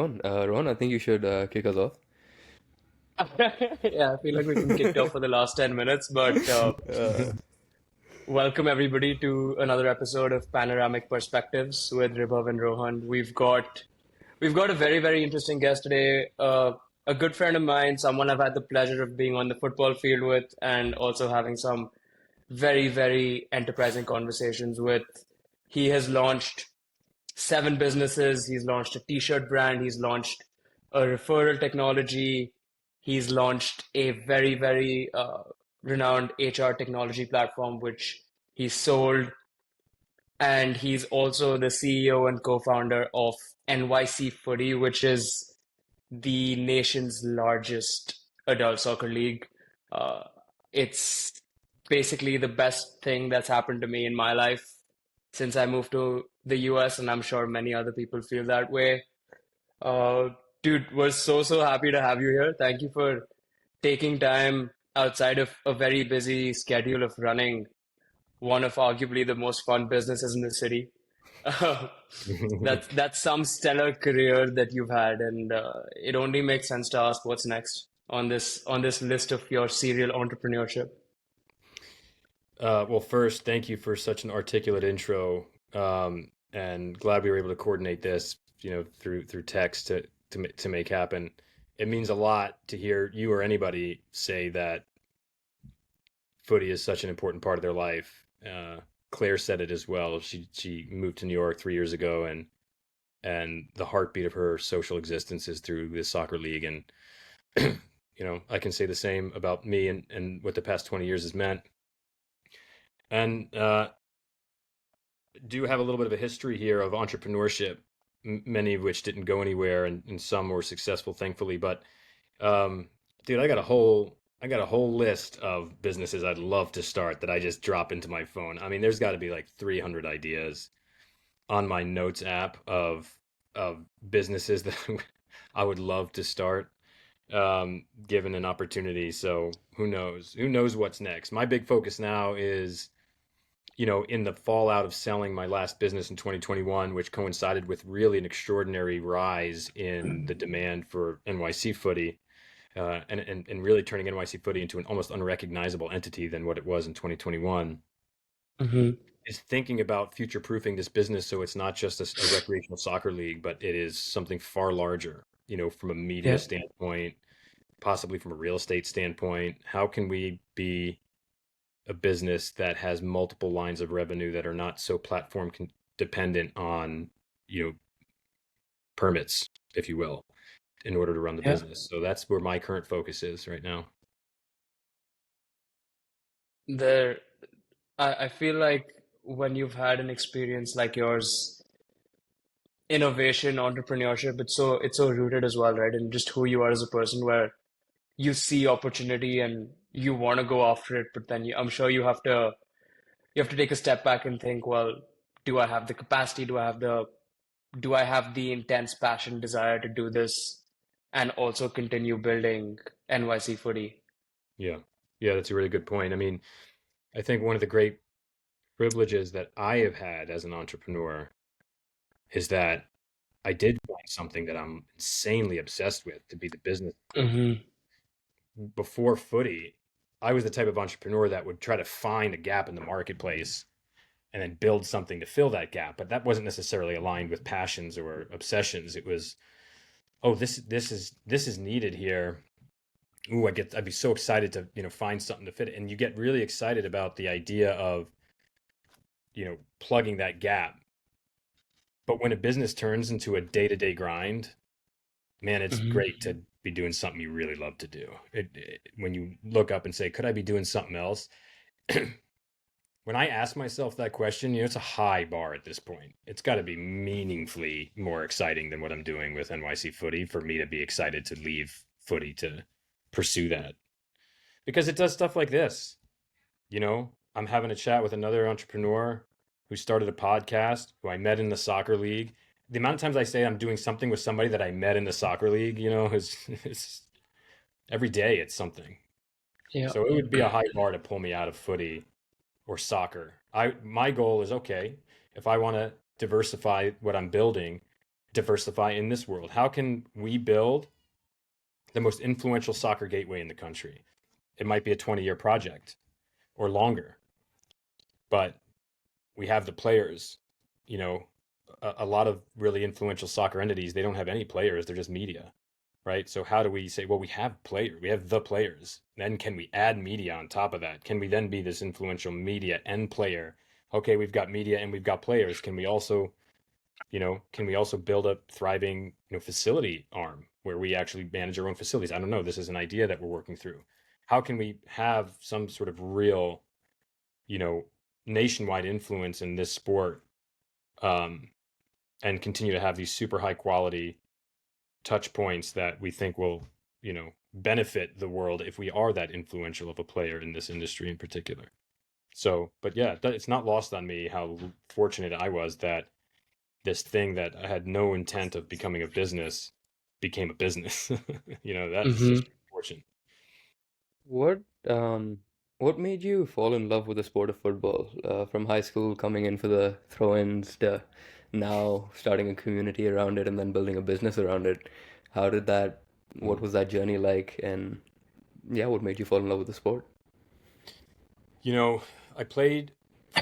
Rohan. Rohan, I think you should kick us off. Yeah, I feel like we've been kicked off for the last 10 minutes, but Uh, welcome everybody to another episode of Panoramic Perspectives with Ribhav and Rohan. We've got a very interesting guest today, a good friend of mine, someone I've had the pleasure of being on the football field with, and also having some very enterprising conversations with. He has launched 7 businesses. He's launched a t-shirt brand. He's launched a referral technology. He's launched a very renowned HR technology platform, which he sold. And he's also the CEO and co-founder of NYC Footy, which is the nation's largest adult soccer league. Uh, it's basically the best thing that's happened to me in my life since I moved to the US, and I'm sure many other people feel that way. Uh, Dude, we're so happy to have you here. Thank you for taking time outside of a very busy schedule of running one of arguably the most fun businesses in the city. Uh, that's some stellar career that you've had, and it only makes sense to ask what's next on this list of your serial entrepreneurship. Well, first, thank you for such an articulate intro, and glad we were able to coordinate this, through text to make happen. It means a lot to hear you or anybody say that footy is such an important part of their life. Claire said it as well. She moved to New York 3 years ago, and the heartbeat of her social existence is through this soccer league. And I can say the same about me and what the past 20 years has meant. And do have a little bit of a history here of entrepreneurship, many of which didn't go anywhere, and some were successful, thankfully. But dude, I got a whole list of businesses I'd love to start that I just drop into my phone. I mean, there's got to be like 300 ideas on my notes app of businesses that I would love to start, given an opportunity. So who knows? Who knows what's next? My big focus now is, in the fallout of selling my last business in 2021, which coincided with really an extraordinary rise in the demand for NYC Footy, and really turning NYC Footy into an almost unrecognizable entity than what it was in 2021, Hmm. is thinking about future proofing this business so it's not just a recreational soccer league, but it is something far larger, from a media Yeah. standpoint, possibly from a real estate standpoint. How can we be a business that has multiple lines of revenue that are not so dependent on, you know, permits, if you will, in order to run the Yeah. business? So that's where my current focus is right now. There, I feel like when you've had an experience like yours, innovation, entrepreneurship, it's so rooted as well, right? And just who you are as a person, where you see opportunity and you want to go after it, but then I'm sure you have to take a step back and think, well, do I have the capacity? Do I have the intense passion, desire to do this and also continue building NYC Footy? Yeah. Yeah, that's a really good point. I mean, I think one of the great privileges that I have had as an entrepreneur is that I did find something that I'm insanely obsessed with to be the business. Hmm. Before footy, I was the type of entrepreneur that would try to find a gap in the marketplace and then build something to fill that gap. But that wasn't necessarily aligned with passions or obsessions. It was, oh, this is needed here. Ooh, I'd be so excited to, find something to fit it. And you get really excited about the idea of, plugging that gap. But when a business turns into a day-to-day grind, man, it's Hmm. great to be doing something you really love to do. When you look up and say, could I be doing something else? When I ask myself that question, it's a high bar at this point. It's got to be meaningfully more exciting than what I'm doing with NYC Footy for me to be excited to leave footy to pursue that. Because it does stuff like this. I'm having a chat with another entrepreneur who started a podcast who I met in the soccer league. The amount of times I say I'm doing something with somebody that I met in the soccer league, is every day it's something. Yeah. So it would be a high bar to pull me out of footy or soccer. My goal is, okay, if I want to diversify what I'm building, diversify in this world? How can we build the most influential soccer gateway in the country? It might be a 20-year project or longer, but we have the players. You know, a lot of really influential soccer entities, they don't have any players, they're just media, right? So how do we say, well, we have players, we have the players. Then can we add media on top of that? Can we then be this influential media and player? Okay, we've got media and we've got players. Can we also, can we also build a thriving, facility arm where we actually manage our own facilities? I don't know. This is an idea that we're working through. How can we have some sort of real, you know, nationwide influence in this sport, um, and continue to have these super high quality touch points that we think will, benefit the world if we are that influential of a player in this industry in particular. So, but yeah, it's not lost on me how fortunate I was that this thing that I had no intent of becoming a business became a business. That is Mm-hmm. just fortune. What what made you fall in love with the sport of football? From high school, coming in for the throw-ins to now starting a community around it and then building a business around it. How did that, what Mm. was that journey like? And yeah, what made you fall in love with the sport? You know, I played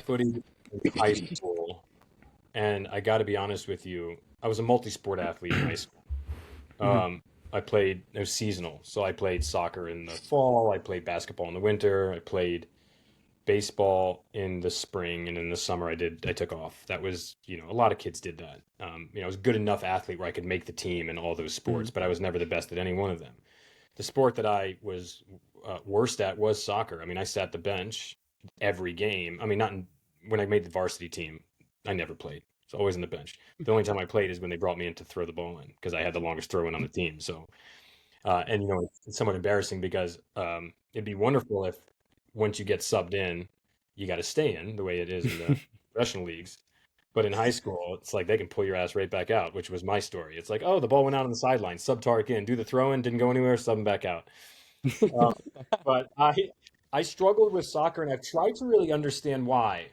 footy in high school, and I got to be honest with you, I was a multi-sport athlete in high school. Hmm. It was seasonal. So I played soccer in the fall, I played basketball in the winter, I played baseball in the spring, and in the summer I took off. That was, a lot of kids did that. I was a good enough athlete where I could make the team in all those sports, Hmm. but I was never the best at any one of them. The sport that I was worst at was soccer. I mean, I sat the bench every game. I mean, not in, when I made the varsity team, I never played. It's always on the bench. The only time I played is when they brought me in to throw the ball in because I had the longest throw in on the team. So, and it's somewhat embarrassing because it'd be wonderful if once you get subbed in, you got to stay in the way it is in the professional leagues. But in high school, it's like they can pull your ass right back out, which was my story. It's like, oh, the ball went out on the sideline, sub Tarek in, do the throw in, didn't go anywhere, sub him back out. Um, but I struggled with soccer, and I've tried to really understand why.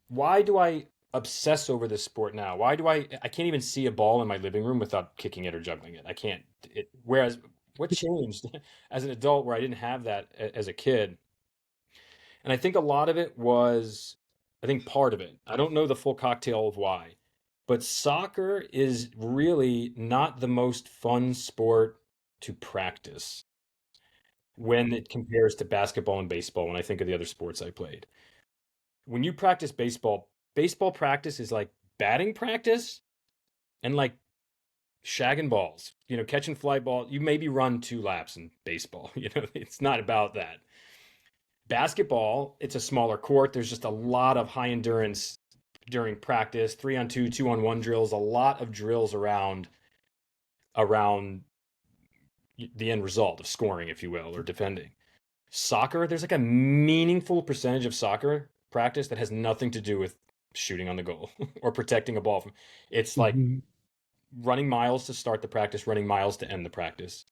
Why do I obsess over this sport now? Why do I can't even see a ball in my living room without kicking it or juggling it. I can't. Whereas what changed as an adult where I didn't have that as a kid? And I think a lot of it was, I think part of it. I don't know the full cocktail of why, but soccer is really not the most fun sport to practice when it compares to basketball and baseball when I think of the other sports I played. When you practice baseball, baseball practice is like batting practice and like shagging balls, catching fly ball. You maybe run 2 laps in baseball, it's not about that. Basketball, it's a smaller court. There's just a lot of high endurance during practice, 3-on-2, 2-on-1 drills, a lot of drills around the end result of scoring, if you will, or defending. Soccer, there's like a meaningful percentage of soccer practice that has nothing to do with shooting on the goal or protecting a ball from. It's like Mm-hmm. running miles to start the practice, running miles to end the practice.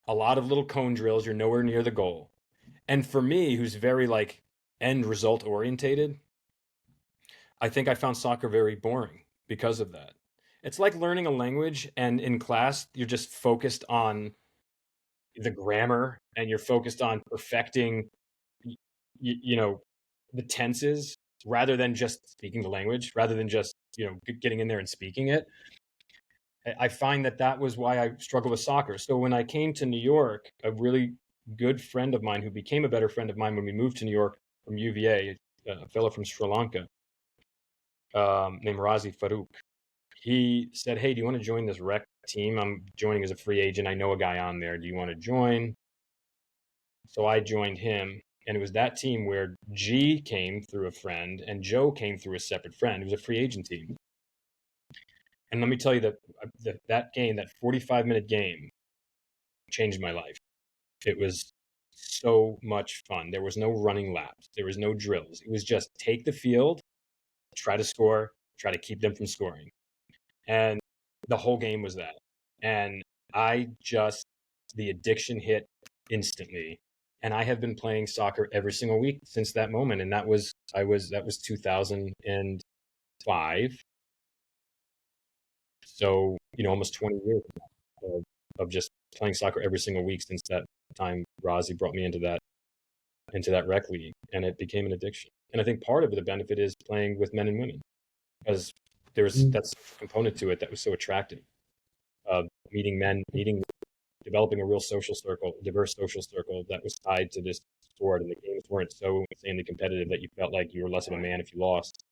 A lot of little cone drills, you're nowhere near the goal. And for me, who's very like end result orientated, I think I found soccer very boring because of that. It's like learning a language, and in class, you're just focused on the grammar and you're focused on perfecting, y- the tenses rather than just speaking the language, rather than just, getting in there and speaking it. I find that was why I struggle with soccer. So when I came to New York, a really good friend of mine who became a better friend of mine when we moved to New York from UVA, a fellow from Sri Lanka, named Razi Farouk. He said, "Hey, do you want to join this rec team? I'm joining as a free agent. I know a guy on there. Do you want to join?" So I joined him, and it was that team where G came through a friend and Joe came through a separate friend. It was a free agent team. And let me tell you that game, that 45-minute game, changed my life. It was so much fun. There was no running laps. There was no drills. It was just take the field, try to score, try to keep them from scoring. And the whole game was that. And the addiction hit instantly. And I have been playing soccer every single week since that moment. And that was 2005. So, almost 20 years of just playing soccer every single week since that time Razi brought me into that rec league, and it became an addiction. And I think part of the benefit is playing with men and women, because that's a component to it that was so attractive. Meeting men, developing a real social circle, diverse social circle that was tied to this sport, and the games weren't so insanely competitive that you felt like you were less of a man if you lost.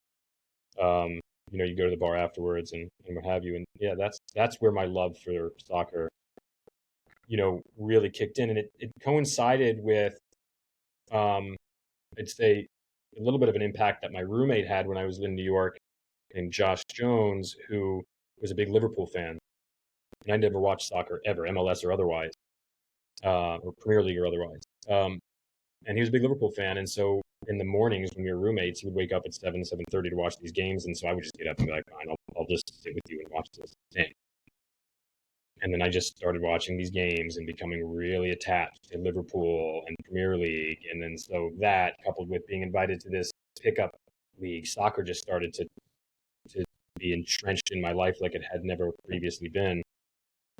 You go to the bar afterwards and what have you. And yeah, that's where my love for soccer, really kicked in. And it coincided with, I'd say, a little bit of an impact that my roommate had when I was in New York, named Josh Jones, who was a big Liverpool fan. And I never watched soccer ever, MLS or otherwise, or Premier League or otherwise. And he was a big Liverpool fan. And so in the mornings when we were roommates, he would wake up at 7:30 to watch these games. And so I would just get up and be like, fine, I'll just sit with you and watch this thing. And then I just started watching these games and becoming really attached to Liverpool and Premier League. And then so that, coupled with being invited to this pickup league, soccer just started to be entrenched in my life like it had never previously been.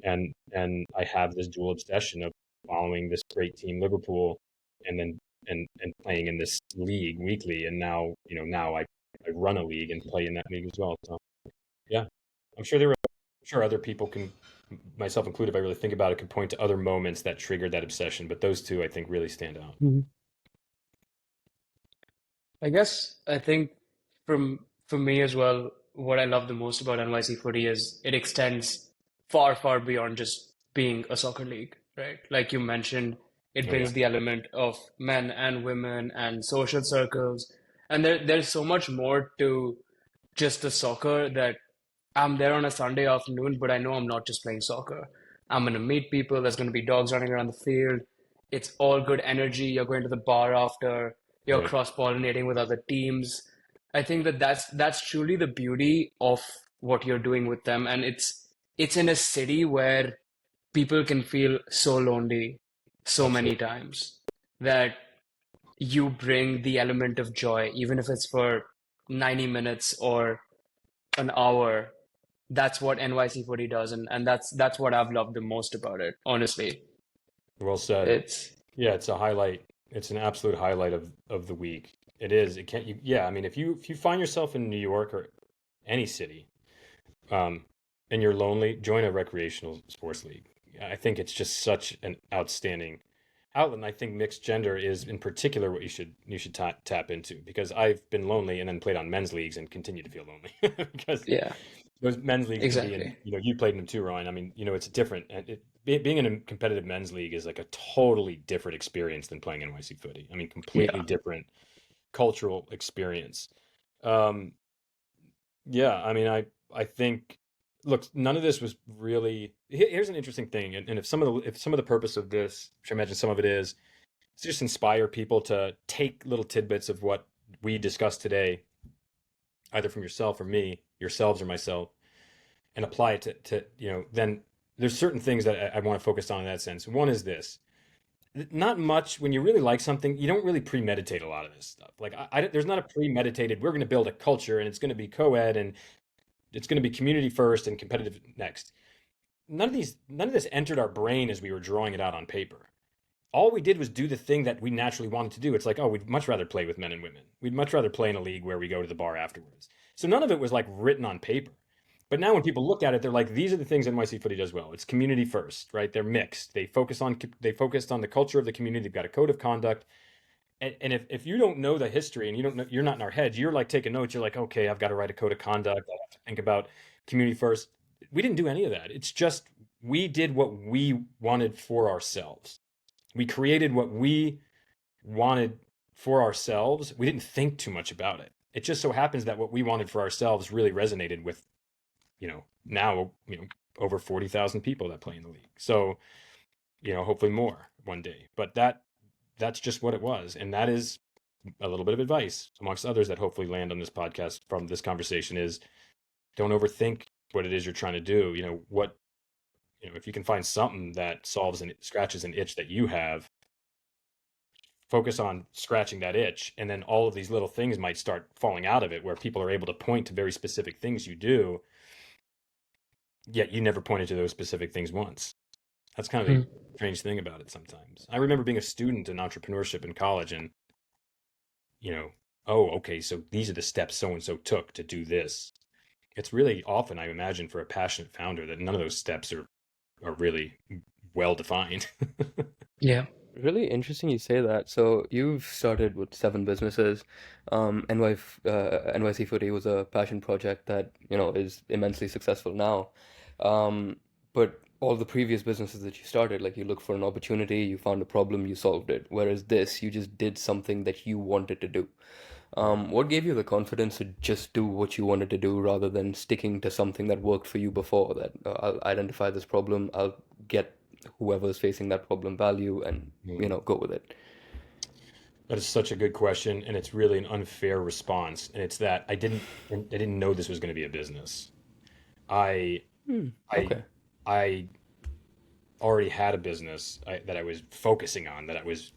And I have this dual obsession of following this great team, Liverpool, and then and playing in this league weekly. And now, I run a league and play in that league as well. So yeah, I'm sure other people can, myself included, if I really think about it, could point to other moments that triggered that obsession. But those two, I think, really stand out. I think for me as well, what I love the most about NYC Footy is it extends far, far beyond just being a soccer league, right? Like you mentioned, it Oh yeah, brings the element of men and women and social circles. And there's so much more to just the soccer that I'm there on a Sunday afternoon, but I know I'm not just playing soccer. I'm going to meet people. There's going to be dogs running around the field. It's all good energy. You're going to the bar after. You're right. cross-pollinating with other teams. I think that's truly the beauty of what you're doing with them, and it's in a city where people can feel so lonely so many Absolutely. times that you bring the element of joy, even if it's for 90 minutes or an hour. That's what NYC Footy does, and that's what I've loved the most about it, honestly. Well said. It's Yeah, it's a highlight. It's an absolute highlight of the week. It is. It can't. Yeah. I mean, if you find yourself in New York or any city, um, and you're lonely, join a recreational sports league. I think it's just such an outstanding outlet. And I think mixed gender is in particular what you should tap into, because I've been lonely and then played on men's leagues and continue to feel lonely because yeah, those men's leagues can be, and exactly. you played in them too, Ryan. I mean, it's different, and being in a competitive men's league is like a totally different experience than playing NYC Footy. I mean, completely Yeah. different cultural experience. Um, yeah, I mean, I think, look, none of this was really. Here's an interesting thing, and if some of the purpose of this, which I imagine some of it is to just inspire people to take little tidbits of what we discussed today, either from yourself or me, yourselves or myself, and apply it to then there's certain things that I want to focus on in that sense. One is this: not much. When you really like something, you don't really premeditate a lot of this stuff. Like there's not a premeditated, we're going to build a culture and it's going to be co-ed and it's going to be community first and competitive next. None of this entered our brain as we were drawing it out on paper. All we did was do the thing that we naturally wanted to do. It's like, oh, we'd much rather play with men and women. We'd much rather play in a league where we go to the bar afterwards. So none of it was like written on paper. But now when people look at it, they're like, these are the things NYC Footy does well. It's community first, right? They're mixed. They focused on the culture of the community. They've got a code of conduct. And if you don't know the history and you don't know, you're not in our heads, you're like taking notes. You're like, okay, I've got to write a code of conduct. I have to think about community first. We didn't do any of that. It's just we did what we wanted for ourselves. We created what we wanted for ourselves. We didn't think too much about it. It just so happens that what we wanted for ourselves really resonated with, now, over 40,000 people that play in the league. So, hopefully more one day. But that's just what it was. And that is a little bit of advice amongst others that hopefully land on this podcast from this conversation is don't overthink what it is you're trying to do. If you can find something that solves and scratches an itch that you have, focus on scratching that itch, and then all of these little things might start falling out of it where people are able to point to very specific things you do. yet you never pointed to those specific things once. That's kind of Hmm. the strange thing about it sometimes. I remember being a student in entrepreneurship in college and, you know, oh, okay, so these are the steps so and so took to do this. It's really often, I imagine, for a passionate founder that none of those steps are really well defined. Yeah. Really interesting you say that. So you've started with seven businesses. NYC Footy was a passion project that, is immensely successful now. Um, but all the previous businesses that you started, like you looked for an opportunity, you found a problem, you solved it. Whereas this, you just did something that you wanted to do. Right. What gave you the confidence to just do what you wanted to do rather than sticking to something that worked for you before? That I'll identify this problem, I'll get whoever's facing that problem value and, Mm. go with it. That is such a good question, and it's really an unfair response. And it's that I didn't know this was going to be a business. I Hmm. I Okay. I already had a business that I was focusing on, that I was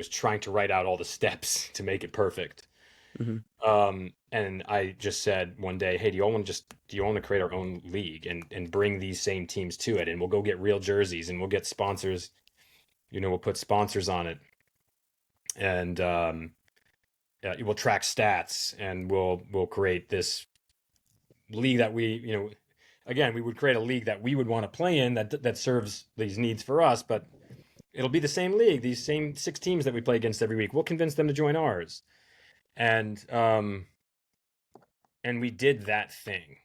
trying to write out all the steps to make it perfect. Hmm. And I just said one day, hey, do you all want to create our own league and bring these same teams to it? And we'll go get real jerseys and we'll get sponsors, we'll put sponsors on it. And we'll track stats and we'll create this league that again, we would create a league that we would want to play in that serves these needs for us, but it'll be the same league, these same six teams that we play against every week. We'll convince them to join ours. And we did that thing.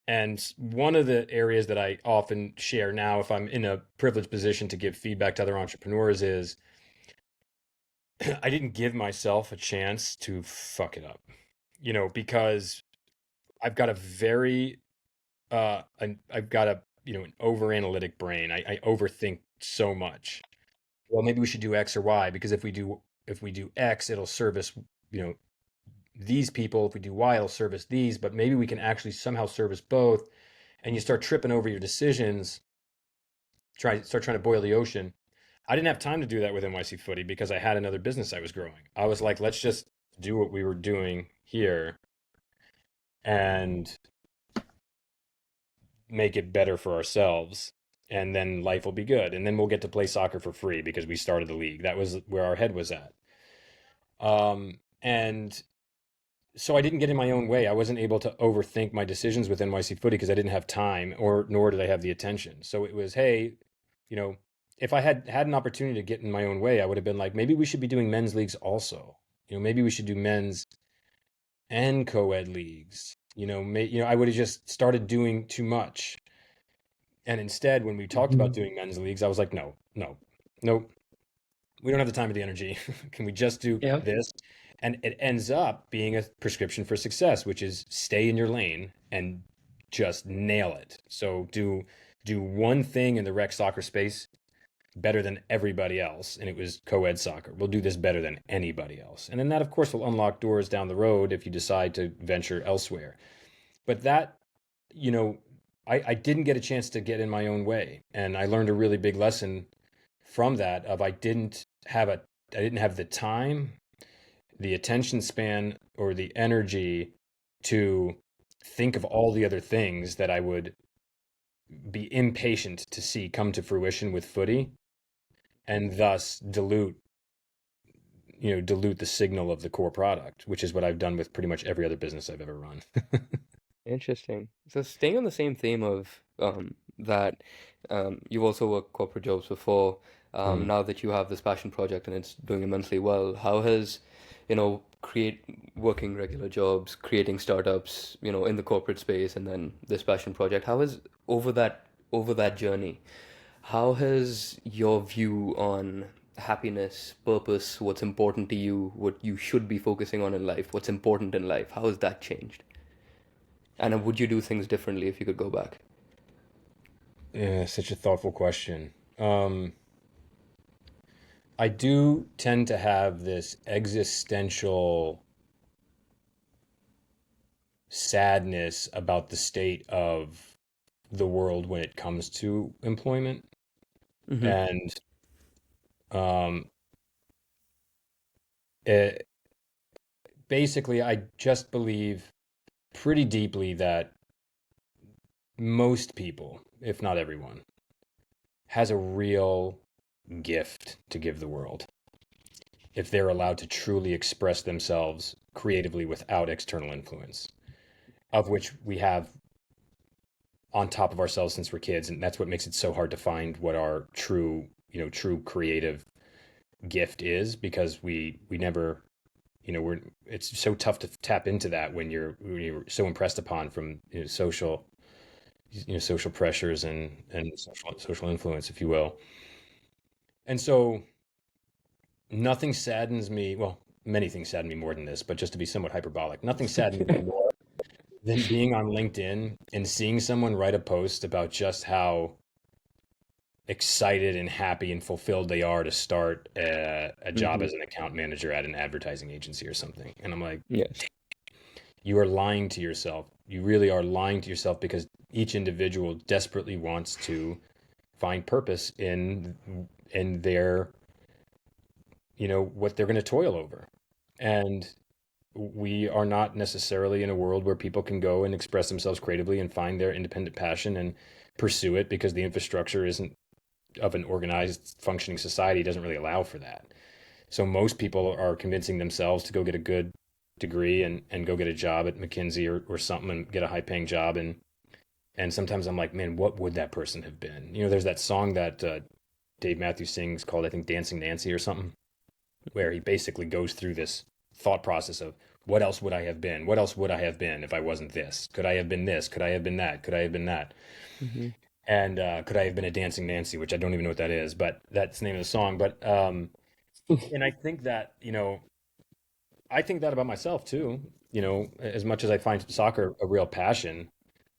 And one of the areas that I often share now, if I'm in a privileged position to give feedback to other entrepreneurs, is I didn't give myself a chance to fuck it up, because I've got a very, I've got a, an over analytic brain. I overthink so much. Well, maybe we should do X or Y because if we do X, it'll service, you know, these people. If we do Y, it'll service these, but maybe we can actually somehow service both. And you start tripping over your decisions, start trying to boil the ocean. I didn't have time to do that with NYC Footy because I had another business I was growing. I was like, let's just do what we were doing here and make it better for ourselves. And then life will be good. And then we'll get to play soccer for free because we started the league. That was where our head was at. And so I didn't get in my own way. I wasn't able to overthink my decisions with NYC Footy because I didn't have time, or nor did I have the attention. So it was, hey, you know, if I had an opportunity to get in my own way, I would have been like, maybe we should be doing men's leagues also. Maybe we should do men's and co-ed leagues. I would have just started doing too much. And instead, when we talked about Hmm. doing men's leagues, I was like, no, no, no, we don't have the time or the energy. Can we just do Yeah. this? And it ends up being a prescription for success, which is stay in your lane and just nail it. So do one thing in the rec soccer space better than everybody else, and it was co-ed soccer. We'll do this better than anybody else. And then that of course will unlock doors down the road if you decide to venture elsewhere. But that, you know, I didn't get a chance to get in my own way. And I learned a really big lesson from that of I didn't have the time, the attention span, or the energy to think of all the other things that I would be impatient to see come to fruition with footy, and thus dilute the signal of the core product, which is what I've done with pretty much every other business I've ever run. Interesting. So staying on the same theme of that, you've also worked corporate jobs before. Mm. Now that you have this passion project and it's doing immensely well, how has, create working regular jobs, creating startups, in the corporate space, and then this passion project, how has over that journey, how has your view on happiness, purpose, what's important to you, what you should be focusing on in life, what's important in life, how has that changed? And would you do things differently if you could go back? Yeah, such a thoughtful question. I do tend to have this existential sadness about the state of the world when it comes to employment. Mm-hmm. And um, it, basically, I just believe pretty deeply that most people, if not everyone, has a real gift to give the world if they're allowed to truly express themselves creatively without external influence, of which we have on top of ourselves since we're kids. And that's what makes it so hard to find what our true creative gift is, because we never, it's so tough to tap into that when you're so impressed upon from social pressures and social influence, if you will. And so nothing saddens me. Well, many things sadden me more than this, but just to be somewhat hyperbolic, nothing saddens me more than being on LinkedIn and seeing someone write a post about just how excited and happy and fulfilled they are to start a job Hmm. as an account manager at an advertising agency or something. And I'm like, Yes. you are lying to yourself. You really are lying to yourself, because each individual desperately wants to find purpose in their, what they're going to toil over. And we are not necessarily in a world where people can go and express themselves creatively and find their independent passion and pursue it, because the infrastructure isn't of an organized functioning society doesn't really allow for that. So most people are convincing themselves to go get a good degree and go get a job at McKinsey or something and get a high paying job. And sometimes I'm like, man, what would that person have been? There's that song that Dave Matthews sings called, I think, Dancing Nancy or something, where he basically goes through this thought process of, what else would I have been? What else would I have been if I wasn't this? Could I have been this? Could I have been that? Could I have been that? Hmm. And could I have been a Dancing Nancy, which I don't even know what that is, but that's the name of the song. But and I think that, I think that about myself too. As much as I find soccer a real passion,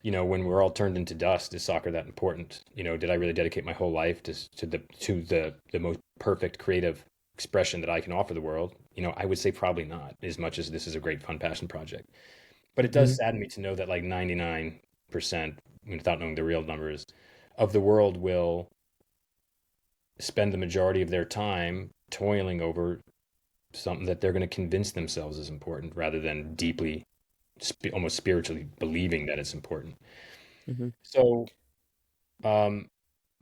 when we're all turned into dust, is soccer that important? Did I really dedicate my whole life to the most perfect creative expression that I can offer the world? I would say probably not, as much as this is a great fun passion project. But it does Hmm. sadden me to know that like 99%, without knowing the real numbers, of the world will spend the majority of their time toiling over something that they're going to convince themselves is important, rather than deeply, almost spiritually believing that it's important. Hmm. So, um,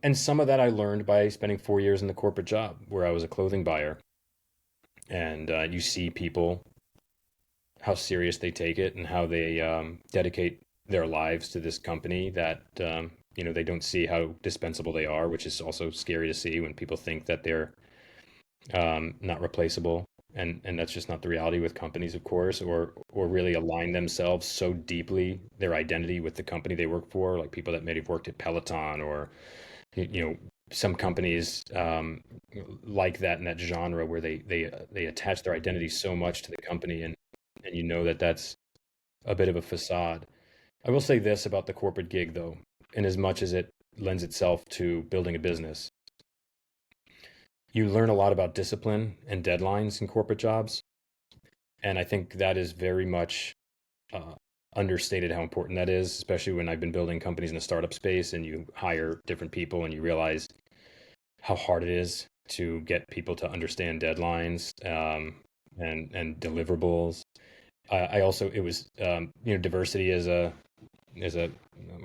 and some of that I learned by spending 4 years in the corporate job where I was a clothing buyer. And you see people, how serious they take it and how they dedicate their lives to this company that, they don't see how dispensable they are, which is also scary to see when people think that they're not replaceable. And that's just not the reality with companies, of course, or really align themselves so deeply, their identity, with the company they work for, like people that may have worked at Peloton or, you know, some companies like that in that genre where they attach their identity so much to the company, and that that's a bit of a facade. I will say this about the corporate gig, though, in as much as it lends itself to building a business, you learn a lot about discipline and deadlines in corporate jobs. And I think that is very much uh, understated how important that is, especially when I've been building companies in the startup space and you hire different people and you realize how hard it is to get people to understand deadlines and deliverables. I also, it was, diversity is a what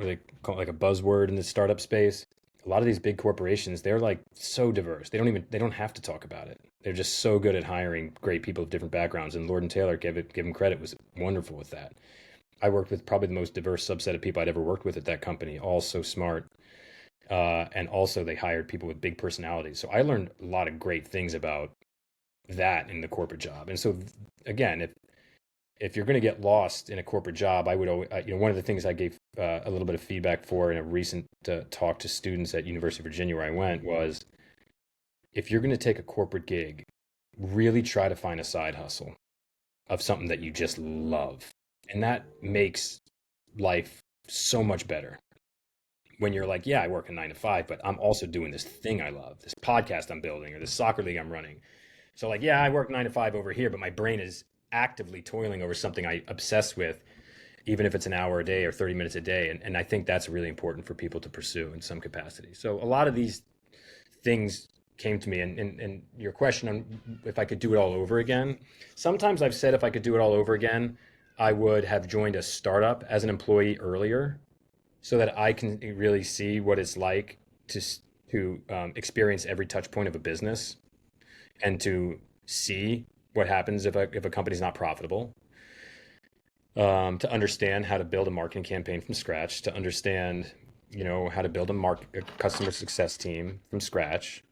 do they call it, like a buzzword in the startup space. A lot of these big corporations, they're like so diverse. They don't have to talk about it. They're just so good at hiring great people of different backgrounds. And Lord and Taylor, give him credit, was wonderful with that. I worked with probably the most diverse subset of people I'd ever worked with at that company, all so smart. And also they hired people with big personalities. So I learned a lot of great things about that in the corporate job. And so again, if you're going to get lost in a corporate job, I would always, one of the things I gave a little bit of feedback for in a recent talk to students at University of Virginia where I went was, if you're going to take a corporate gig, really try to find a side hustle of something that you just love. And that makes life so much better when you're like, yeah, I work a 9 to 5, but I'm also doing this thing I love, this podcast I'm building or this soccer league I'm running. So like, yeah, I work 9 to 5 over here, but my brain is actively toiling over something I obsess with, even if it's an hour a day or 30 minutes a day. And I think that's really important for people to pursue in some capacity. So a lot of these things came to me, and your question on if I could do it all over again. Sometimes I've said if I could do it all over again, I would have joined a startup as an employee earlier so that I can really see what it's like to experience every touch point of a business and to see what happens if a company's not profitable, to understand how to build a marketing campaign from scratch, to understand, how to build a customer success team from scratch.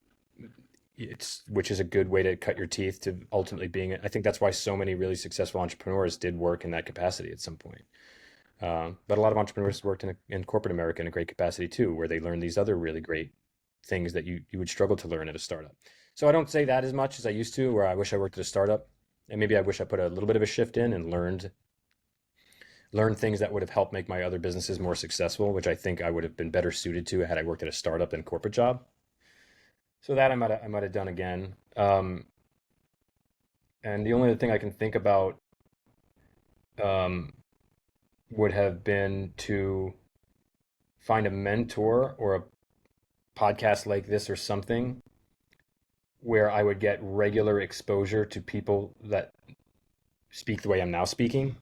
Which is a good way to cut your teeth to ultimately being. I think that's why so many really successful entrepreneurs did work in that capacity at some point. But a lot of entrepreneurs worked in corporate America in a great capacity too, where they learned these other really great things that you would struggle to learn at a startup. So I don't say that as much as I used to, where I wish I worked at a startup, and maybe I wish I put a little bit of a shift in and learned things that would have helped make my other businesses more successful, which I think I would have been better suited to had I worked at a startup than a corporate job. So that I might have done again. And the only other thing I can think about um, would have been to find a mentor or a podcast like this or something where I would get regular exposure to people that speak the way I'm now speaking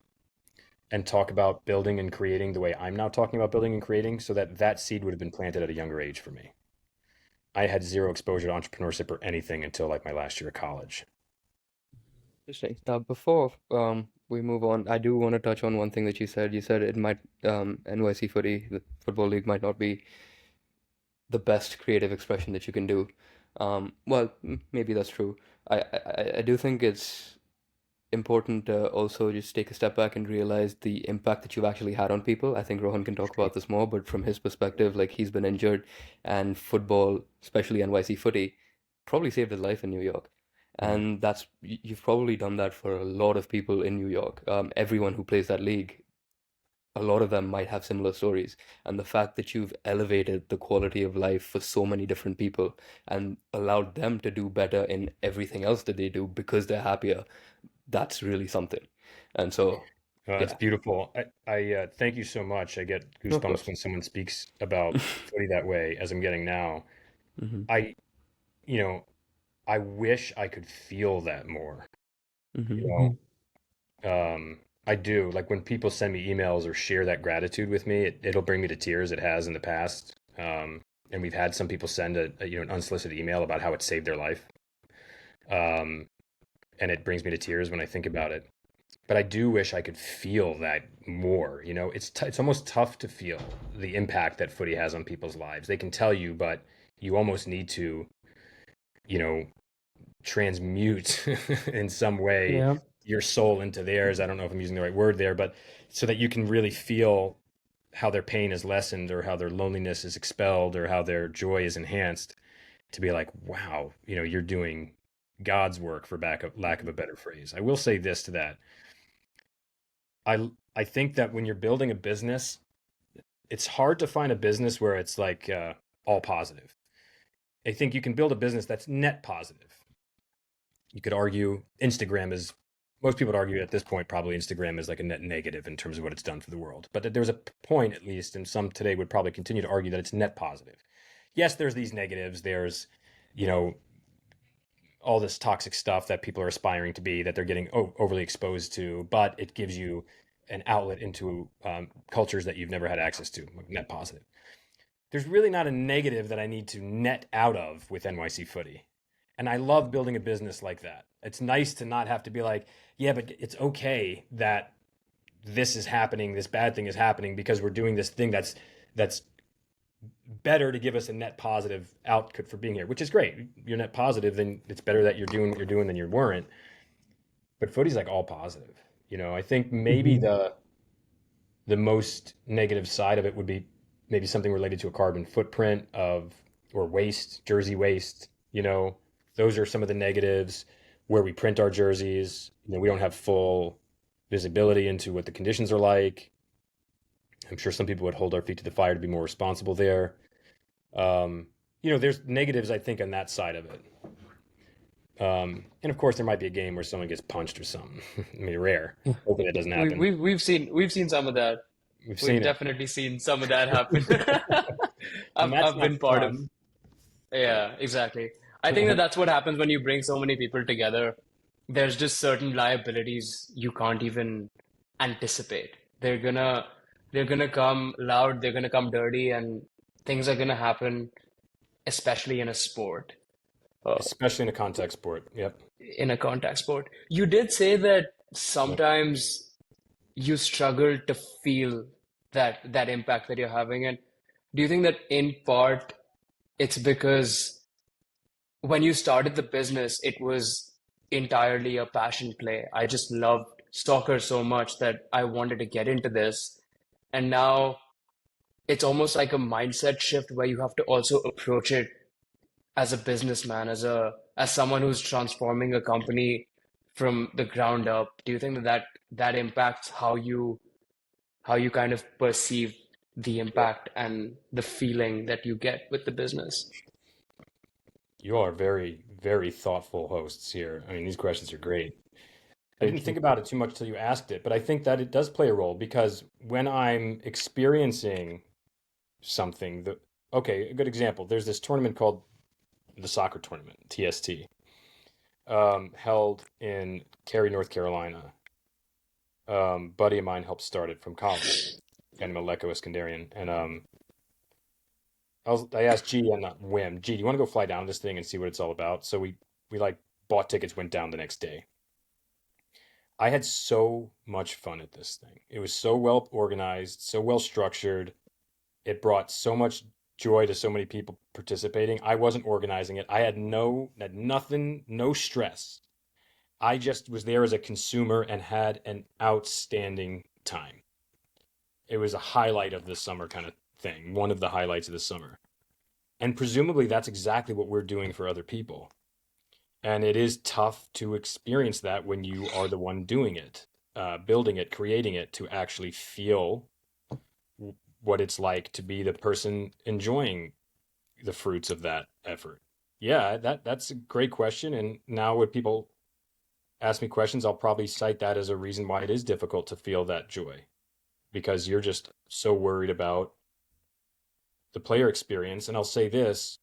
and talk about building and creating the way I'm now talking about building and creating, so that that seed would have been planted at a younger age for me. I had zero exposure to entrepreneurship or anything until like my last year of college. Interesting. Before we move on, I do want to touch on one thing that you said. You said it might NYC Footy, the football league, might not be the best creative expression that you can do. Well, maybe that's true. I do think it's important to also just take a step back and realize the impact that you've actually had on people. I think Rohan can talk about this more, but from his perspective, like he's been injured, and football, especially NYC Footy, probably saved his life in New York. Mm. And you've probably done that for a lot of people in New York. Everyone who plays that league, a lot of them might have similar stories. And the fact that you've elevated the quality of life for so many different people and allowed them to do better in everything else that they do because they're happier, that's really something. And so, It's yeah, beautiful. I thank you so much. I get no, of goosebumps course. when someone speaks about footy that way, as I'm getting now. Hmm. I, you know, I wish I could feel that more. Hmm. You I do. Like when people send me emails or share that gratitude with me, it'll bring me to tears. It has in the past. And we've had some people send an unsolicited email about how it saved their life. Um, and it brings me to tears when I think about it. But I do wish I could feel that more. It's almost tough to feel the impact that footy has on people's lives. They can tell you, but you almost need to, you know, transmute in some way Yeah. your soul into theirs. I don't know if I'm using the right word there, but so that you can really feel how their pain is lessened or how their loneliness is expelled or how their joy is enhanced, to be like, wow, you're doing God's work, for lack of a better phrase. I will say this to that. I think that when you're building a business, it's hard to find a business where it's like all positive. I think you can build a business that's net positive. You could argue most people would argue at this point, probably Instagram is like a net negative in terms of what it's done for the world. But that there's a point, at least, and some today would probably continue to argue that it's net positive. Yes, there's these negatives. There's, you know, all this toxic stuff that people are aspiring to be, that they're getting overly exposed to, but it gives you an outlet into cultures that you've never had access to, like net positive. There's really not a negative that I need to net out of with NYC Footy. And I love building a business like that. It's nice to not have to be like, yeah, but it's okay that this is happening, this bad thing is happening because we're doing this thing that's better to give us a net positive output for being here, which is great. You're net positive, then it's better that you're doing what you're doing than you weren't. But footy's like all positive. I think maybe the most negative side of it would be maybe something related to a carbon footprint of or waste, jersey waste. Those are some of the negatives where we print our jerseys. We don't have full visibility into what the conditions are like. I'm sure some people would hold our feet to the fire to be more responsible there. There's negatives, I think, on that side of it. And of course, there might be a game where someone gets punched or something. I mean, rare. Hopefully, that doesn't We, happen. we've we've seen some of that. We've We've seen it, definitely seen some of that happen. and that's I've not been part of. fun. Yeah, exactly. I think that that's what happens when you bring so many people together. There's just certain liabilities you can't even anticipate. They're gonna They're gonna come loud, they're gonna come dirty, and things are gonna happen, especially in a sport, uh, Especially in a contact sport. Yep. in a contact sport. You did say that Yep. sometimes you struggle to feel that impact that you're having, and do you think that in part it's because when you started the business, it was entirely a passion play? I just loved soccer so much that I wanted to get into this. And now it's almost like a mindset shift where you have to also approach it as a businessman, as someone who's transforming a company from the ground up. Do you think that impacts how you kind of perceive the impact and the feeling that you get with the business? You all are very, very thoughtful hosts here. I mean, these questions are great. I didn't Thank you. think about it too much till you asked it, but I think that it does play a role because when I'm experiencing something that, okay, a good example, there's this tournament called the soccer tournament, TST, held in Cary, North Carolina. Buddy of mine helped start it from college, and Maleko Iskandarian. And I asked G on a whim, G, do you want to go fly down this thing and see what it's all about? So we like bought tickets, went down the next day. I had so much fun at this thing. It was so well organized, so well structured. It brought so much joy to so many people participating. I wasn't organizing it. I had nothing, no stress. I just was there as a consumer and had an outstanding time. It was a highlight of the summer kind of thing, one of the highlights of the summer. And presumably that's exactly what we're doing for other people. And it is tough to experience that when you are the one doing it, building it, creating it, to actually feel what it's like to be the person enjoying the fruits of that effort. Yeah, that's a great question. And now when people ask me questions, I'll probably cite that as a reason why it is difficult to feel that joy because you're just so worried about the player experience. And I'll say this,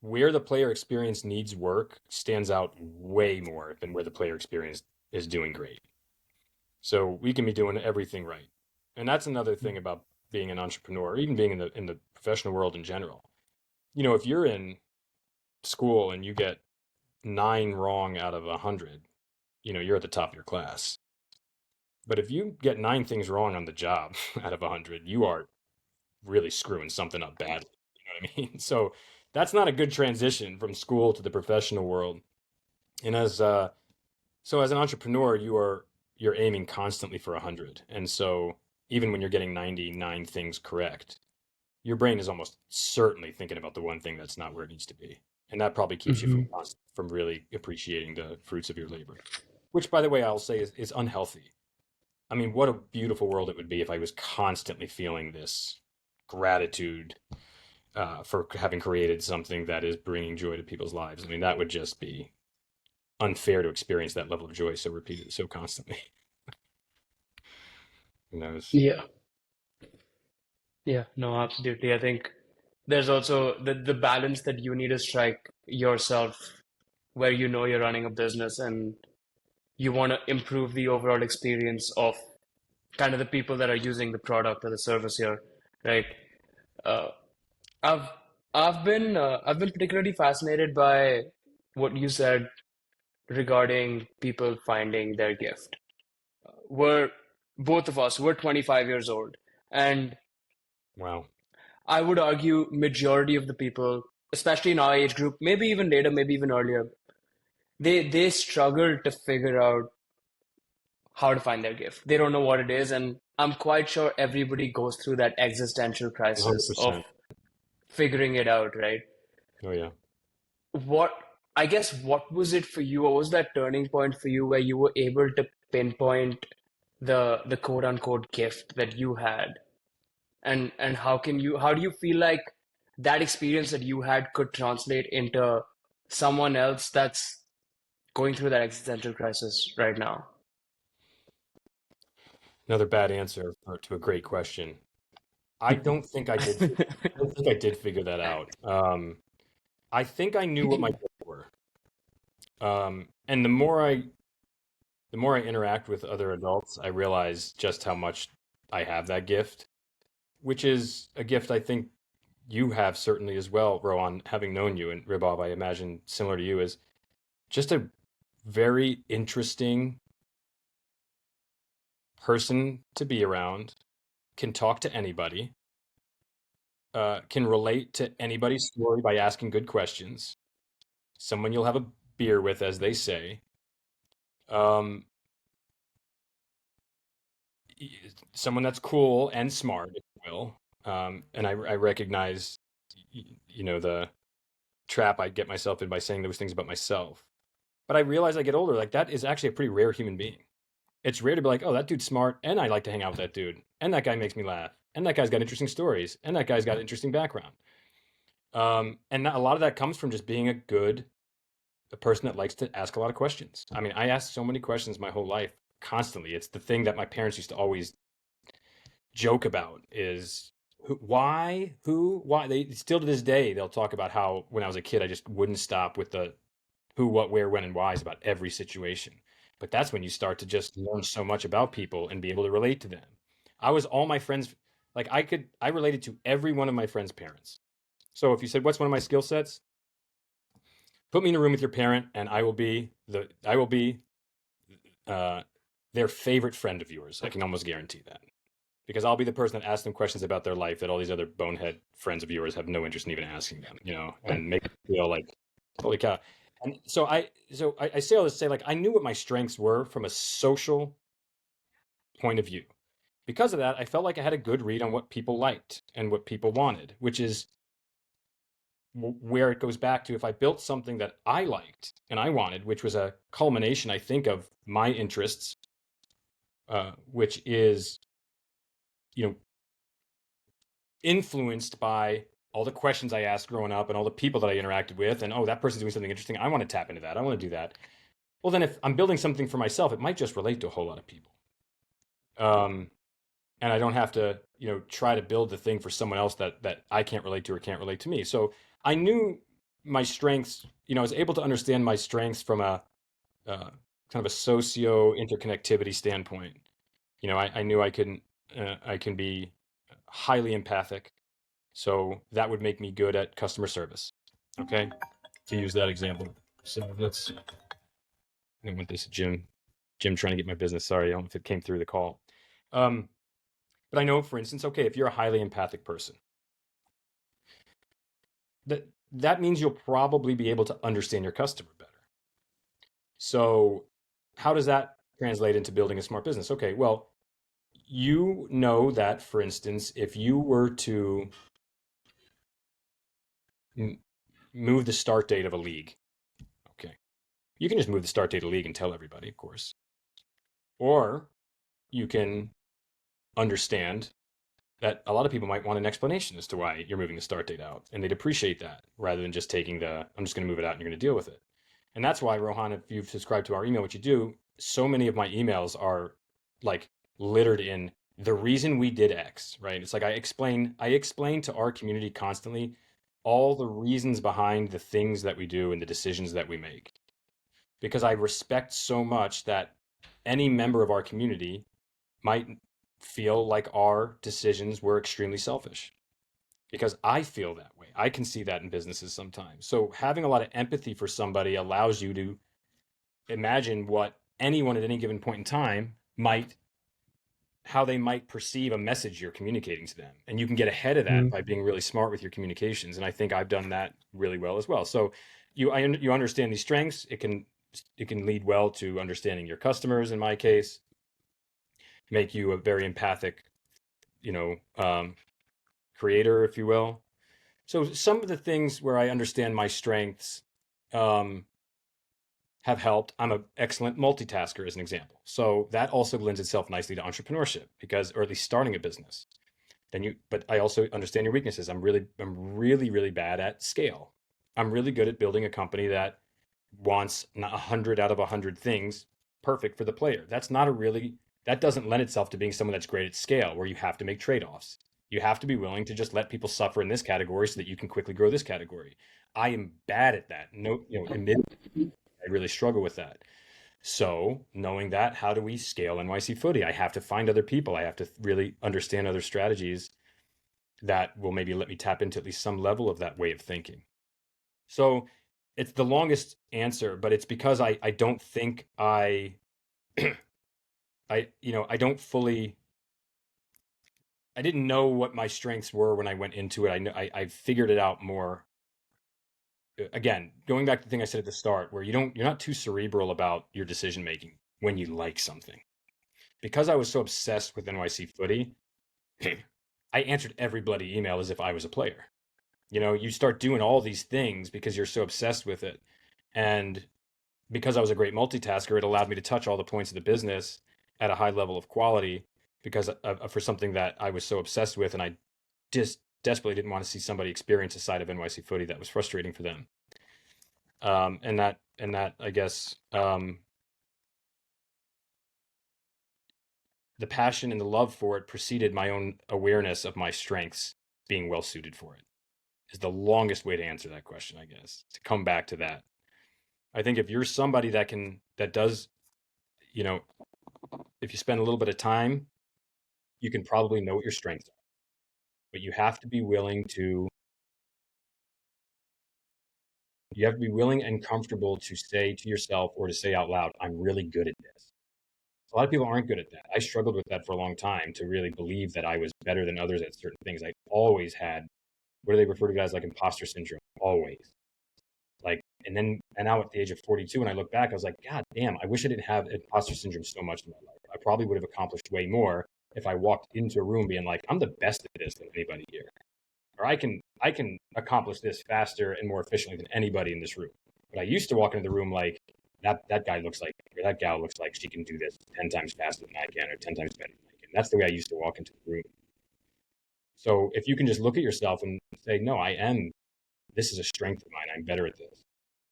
where the player experience needs work stands out way more than where the player experience is doing great. So we can be doing everything right. And that's another thing about being an entrepreneur, or even being in the professional world in general. You know, if you're in school and you get 9 wrong out of 100, you know, you're at the top of your class. But if you get 9 things wrong on the job out of 100, you are really screwing something up badly. You know what I mean? So that's not a good transition from school to the professional world. And as an entrepreneur, you're aiming constantly for 100. And so even when you're getting 99 things correct, your brain is almost certainly thinking about the one thing that's not where it needs to be. And that probably keeps you Hmm. from really appreciating the fruits of your labor, which, by the way, I'll say is unhealthy. I mean, what a beautiful world it would be if I was constantly feeling this gratitude for having created something that is bringing joy to people's lives. I mean, that would just be unfair to experience that level of joy so repeated, so constantly. Who knows? Yeah. Yeah, no, absolutely. I think there's also the balance that you need to strike yourself where you know you're running a business and you want to improve the overall experience of kind of the people that are using the product or the service here, right? Uh, I've I've been particularly fascinated by what you said regarding people finding their gift. We're both of us, we're 25 years old, and Wow. I would argue majority of the people, especially in our age group, maybe even later, maybe even earlier, they struggle to figure out how to find their gift. They don't know what it is, and I'm quite sure everybody goes through that existential crisis of 100%. figuring it out, right? Oh, yeah. What, I guess, what was it for you? What was that turning point for you where you were able to pinpoint the quote unquote gift that you had? And how do you feel like that experience that you had could translate into someone else that's going through that existential crisis right now? Another bad answer to a great question. I don't think I did. I don't think I did figure that out. I think I knew what my gifts were. And the more I the more I interact with other adults, I realize just how much I have that gift, which is a gift I think you have certainly as well, Rohan, having known you, and Ribov, I imagine similar to you, is just a very interesting person to be around, can talk to anybody, can relate to anybody's story by asking good questions, someone you'll have a beer with, as they say. Um, Someone that's cool and smart, if you will. And I recognize, the trap I get myself in by saying those things about myself. But I realize I get older, like that is actually a pretty rare human being. It's rare to be like, oh, that dude's smart, and I like to hang out with that dude, and that guy makes me laugh, and that guy's got interesting stories, and that guy's got interesting background. And a lot of that comes from just being a person that likes to ask a lot of questions. I mean, I asked so many questions my whole life, constantly. It's the thing that my parents used to always joke about is who, why, who, why. They still to this day they'll talk about how when I was a kid I just wouldn't stop with the who, what, where, when, and whys about every situation. But that's when you start to just learn so much about people and be able to relate to them. I was all my friends, like I related to every one of my friends' parents. So if you said, what's one of my skill sets? Put me in a room with your parent and I will be uh, their favorite friend of yours. I can almost guarantee that. Because I'll be the person that asks them questions about their life that all these other bonehead friends of yours have no interest in even asking them, and make them feel like, holy cow. And so I say all this to say, like, I knew what my strengths were from a social point of view. Because of that, I felt like I had a good read on what people liked and what people wanted, which is where it goes back to if I built something that I liked and I wanted, which was a culmination, I think, of my interests, which is, you know, influenced by all the questions I asked growing up and all the people that I interacted with, and oh, that person's doing something interesting. I want to tap into that. I want to do that. Well, then if I'm building something for myself, it might just relate to a whole lot of people. And I don't have to, try to build the thing for someone else that I can't relate to or can't relate to me. So I knew my strengths. I was able to understand my strengths from a kind of a socio interconnectivity standpoint. I knew I can be highly empathic. So that would make me good at customer service. Okay, to use that example. So I don't want this Jim trying to get my business. Sorry, I don't know if it came through the call. Um, but I know, for instance, okay, if you're a highly empathic person, that means you'll probably be able to understand your customer better. So how does that translate into building a smart business? Okay, well, you know that, for instance, if you were to move the start date of a league, okay, you can just move the start date of the league and tell everybody, of course. Or you can understand that a lot of people might want an explanation as to why you're moving the start date out, and they'd appreciate that rather than just taking I'm just going to move it out and you're going to deal with it. And that's why, Rohan, if you've subscribed to our email, what you do, so many of my emails are like littered in the reason we did X, right? It's like I explain to our community constantly all the reasons behind the things that we do and the decisions that we make. Because I respect so much that any member of our community might feel like our decisions were extremely selfish, because I feel that way. I can see that in businesses sometimes. So having a lot of empathy for somebody allows you to imagine what anyone at any given point in time how they might perceive a message you're communicating to them. And you can get ahead of that by being really smart with your communications. And I think I've done that really well as well. So you understand these strengths. It can lead well to understanding your customers, in my case, make you a very empathic, creator, if you will. So some of the things where I understand my strengths have helped. I'm an excellent multitasker, as an example. So that also lends itself nicely to entrepreneurship, or at least starting a business. But I also understand your weaknesses. I'm really, really bad at scale. I'm really good at building a company that wants 100 out of 100 things perfect for the player. That doesn't lend itself to being someone that's great at scale, where you have to make trade-offs. You have to be willing to just let people suffer in this category so that you can quickly grow this category. I am bad at that. No, admittedly, I really struggle with that. So knowing that, how do we scale NYC Footy? I have to find other people. I have to really understand other strategies that will maybe let me tap into at least some level of that way of thinking. So it's the longest answer, but it's because I don't think I I don't fully, I didn't know what my strengths were when I went into it. I figured it out more. Again, going back to the thing I said at the start, where you're not too cerebral about your decision making when you like something. Because I was so obsessed with NYC Footy, I answered every bloody email as if I was a player. You start doing all these things because you're so obsessed with it. And because I was a great multitasker, it allowed me to touch all the points of the business at a high level of quality because for something that I was so obsessed with, and I just desperately didn't want to see somebody experience a side of NYC Footy that was frustrating for them. And that I guess the passion and the love for it preceded my own awareness of my strengths being well suited for it. Is the longest way to answer that question, I guess, to come back to that. I think if you're somebody that does, you know, if you spend a little bit of time, you can probably know what your strengths are. But you have to be willing and comfortable to say to yourself or to say out loud, I'm really good at this. A lot of people aren't good at that. I struggled with that for a long time to really believe that I was better than others at certain things. I always had, what do they refer to as, like, imposter syndrome? Always. And now at the age of 42, when I look back, I was like, God damn, I wish I didn't have imposter syndrome so much in my life. I probably would have accomplished way more if I walked into a room being like, I'm the best at this than anybody here. Or I can accomplish this faster and more efficiently than anybody in this room. But I used to walk into the room like that guy looks like, or that gal looks like she can do this 10 times faster than I can, or 10 times better than I can. That's the way I used to walk into the room. So if you can just look at yourself and say, no, this is a strength of mine. I'm better at this.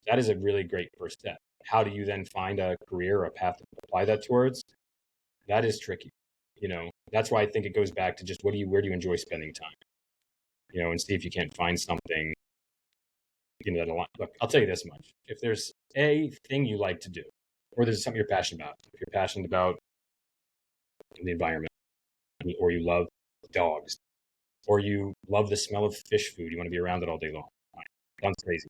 That is a really great first step. How do you then find a career or a path to apply that towards? That is tricky. That's why I think it goes back to just where do you enjoy spending time? And see if you can't find something, that align. Look, I'll tell you this much. If there's a thing you like to do, or there's something you're passionate about, if you're passionate about the environment, or you love dogs, or you love the smell of fish food, you want to be around it all day long. Sounds crazy.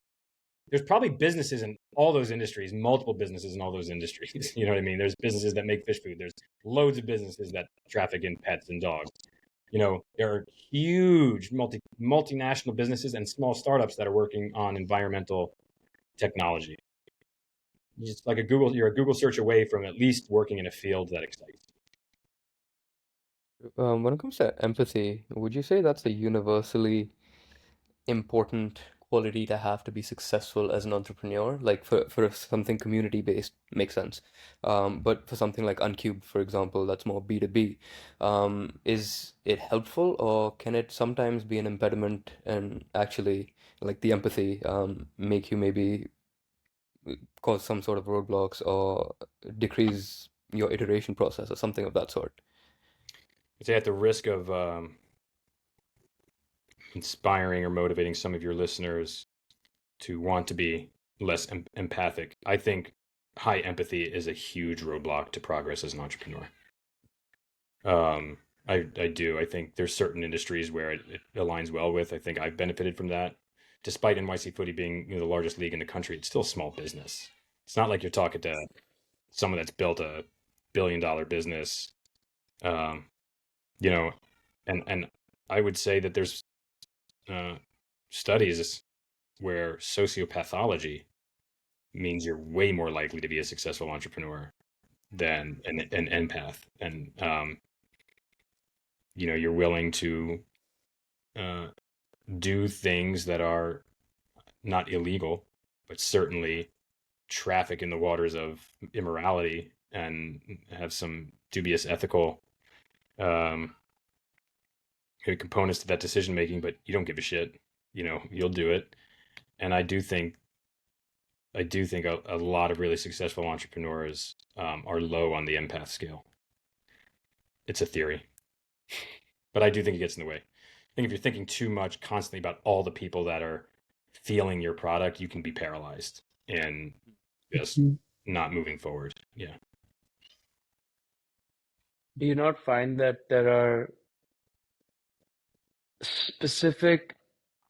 There's probably businesses in all those industries, multiple businesses in all those industries. You know what I mean? There's businesses that make fish food. There's loads of businesses that traffic in pets and dogs. There are huge multinational businesses and small startups that are working on environmental technology. You're a Google search away from at least working in a field that excites When it comes to empathy, would you say that's a universally important quality to have to be successful as an entrepreneur? Like for something community based makes sense. But for something like Uncubed, for example, that's more B2B, is it helpful or can it sometimes be an impediment and actually like the empathy make you maybe cause some sort of roadblocks or decrease your iteration process or something of that sort? I'd say at the risk of inspiring or motivating some of your listeners to want to be less empathic, I think high empathy is a huge roadblock to progress as an entrepreneur. I do. I think there's certain industries where it aligns well with. I think I've benefited from that. Despite NYC Footy being the largest league in the country, it's still a small business. It's not like you're talking to someone that's built a billion-dollar business. Um, you know, and I would say that there's studies where sociopathology means you're way more likely to be a successful entrepreneur than an empath, and you're willing to uh, do things that are not illegal, but certainly traffic in the waters of immorality and have some dubious ethical um, components to that decision making. But you don't give a shit. You'll do it. And I do think a lot of really successful entrepreneurs are low on the empath scale. It's a theory, but I do think it gets in the way. I think if you're thinking too much constantly about all the people that are feeling your product, you can be paralyzed and just not moving forward. Yeah. Do you not find that there are specific,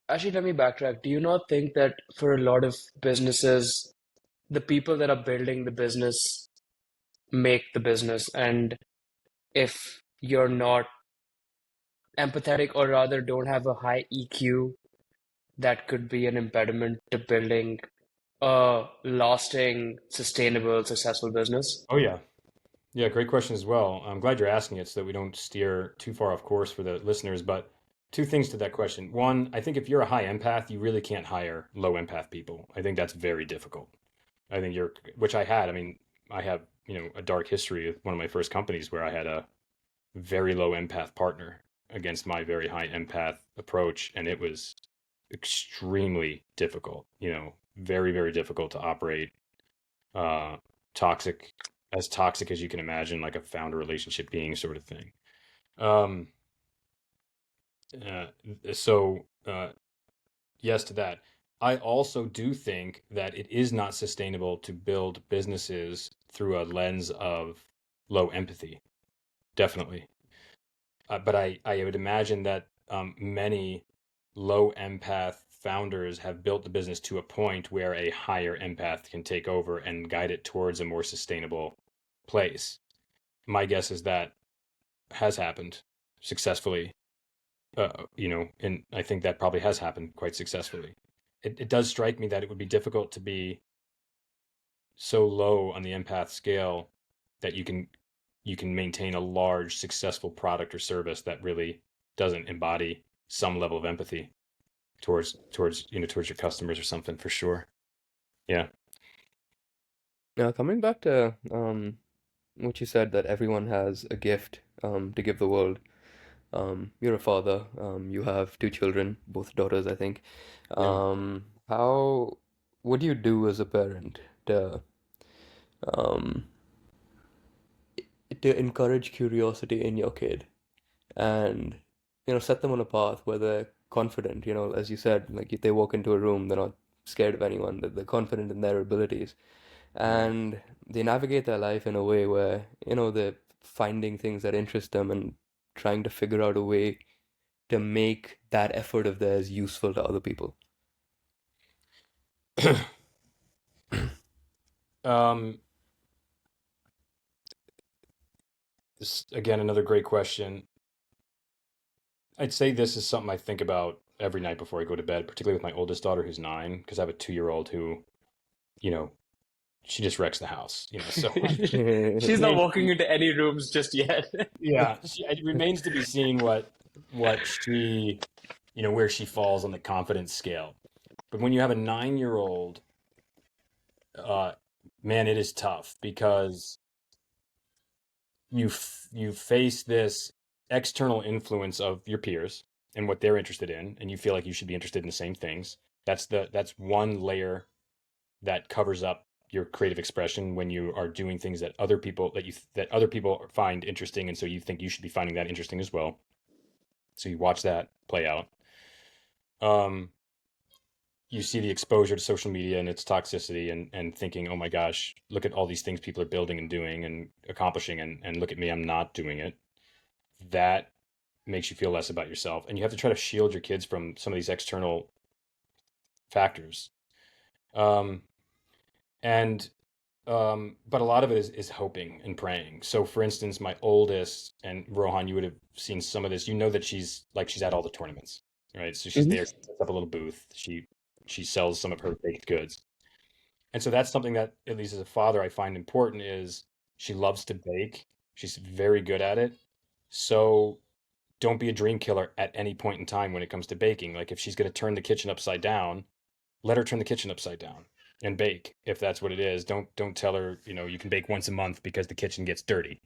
actually, let me backtrack. Do you not think that for a lot of businesses, the people that are building the business make the business, and if you're not empathetic or rather don't have a high EQ, that could be an impediment to building a lasting, sustainable, successful business? Oh yeah. Yeah, great question as well. I'm glad you're asking it so that we don't steer too far off course for the listeners. But two things to that question. One, I think if you're a high empath, you really can't hire low empath people. I think that's very difficult. I think which I had. I mean, I have, a dark history with one of my first companies where I had a very low empath partner against my very high empath approach, and it was extremely difficult, very, very difficult to operate. Uh, toxic, as toxic as you can imagine, like a founder relationship being sort of thing. Um, uh, so yes to that. I also do think that it is not sustainable to build businesses through a lens of low empathy. Definitely. But I would imagine that many low empath founders have built the business to a point where a higher empath can take over and guide it towards a more sustainable place. My guess is that has happened successfully, and I think that probably has happened quite successfully. It does strike me that it would be difficult to be so low on the empath scale that you can maintain a large successful product or service that really doesn't embody some level of empathy towards your customers or something for sure. Yeah. Now, coming back to what you said that everyone has a gift to give the world. You're a father. You have two children, both daughters, I think. Yeah. How, what do you do as a parent to um, encourage curiosity in your kid and set them on a path where they're confident, as you said, like if they walk into a room, they're not scared of anyone, they're confident in their abilities, Right. and they navigate their life in a way where they're finding things that interest them and trying to figure out a way to make that effort of theirs useful to other people. um this again, another great question. I'd say this is something I think about every night before I go to bed, particularly with my oldest daughter who's 9, because I have a 2-year-old who, you know, she just wrecks the house, so She's not remains walking into any rooms just yet. yeah, it remains to be seen what she, where she falls on the confidence scale. But when you have a 9-year-old, uh, man, it is tough because you face this external influence of your peers and what they're interested in, and you feel like you should be interested in the same things. That's one layer that covers up your creative expression when you are doing things that other people find interesting, and so you think you should be finding that interesting as well. So you watch that play out. Um, you see the exposure to social media and its toxicity, and thinking, oh my gosh, look at all these things people are building and doing and accomplishing, and look at me, I'm not doing it. That makes you feel less about yourself. And you have to try to shield your kids from some of these external factors. Um, and but a lot of it is hoping and praying. So for instance, my oldest, and Rohan, you would have seen some of this, that she's at all the tournaments, right? So she's there, she sets up a little booth, she sells some of her baked goods. And so that's something that, at least as a father, I find important is she loves to bake. She's very good at it. So don't be a dream killer at any point in time when it comes to baking. Like if she's going to turn the kitchen upside down, let her turn the kitchen upside down and bake if that's what it is. Don't tell her, you can bake once a month because the kitchen gets dirty.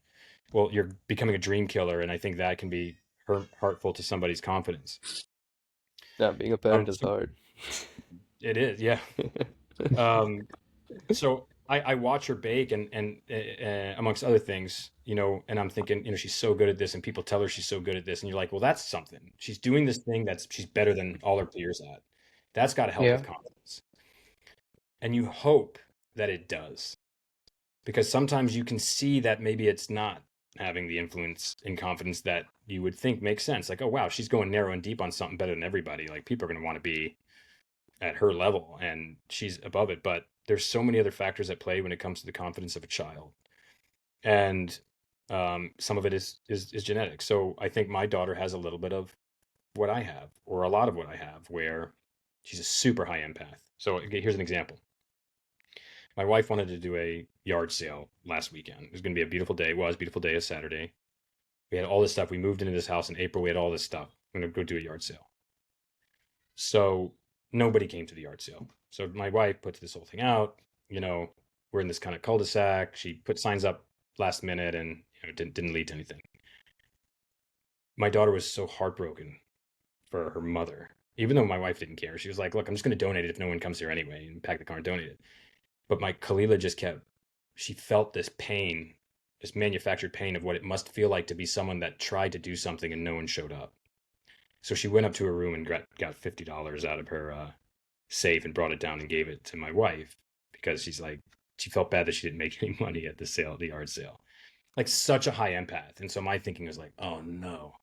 Well, you're becoming a dream killer, and I think that can be hurtful to somebody's confidence. Yeah, being a parent is So hard. it is, yeah. Um, so I watch her bake and amongst other things, and I'm thinking, she's so good at this, and people tell her she's so good at this, and you're like, well, that's something. She's doing this thing she's better than all her peers at. That's got to help with Yeah. confidence. And you hope that it does. because sometimes you can see that maybe it's not having the influence and confidence that you would think makes sense. Like, oh, wow, she's going narrow and deep on something better than everybody. Like, people are going to want to be at her level and she's above it. But there's so many other factors at play when it comes to the confidence of a child. And some of it is genetic. So I think my daughter has a little bit of what I have, or a lot of what I have, where she's a super high empath. So here's an example. My wife wanted to do a yard sale last weekend. It was going to be a beautiful day. It was a beautiful day, a Saturday. We had all this stuff. We moved into this house in April. We had all this stuff. I'm going to go do a yard sale. So nobody came to the yard sale. So my wife puts this whole thing out. We're in this kind of cul-de-sac. She put signs up last minute, and it didn't lead to anything. My daughter was so heartbroken for her mother, even though my wife didn't care. She was like, look, I'm just going to donate it if no one comes here anyway, and pack the car and donate it. But my Kalila she felt this pain, this manufactured pain of what it must feel like to be someone that tried to do something and no one showed up. So she went up to her room and got $50 out of her safe and brought it down and gave it to my wife, because she felt bad that she didn't make any money at the yard sale. Like, such a high empath. And so my thinking was like, oh no,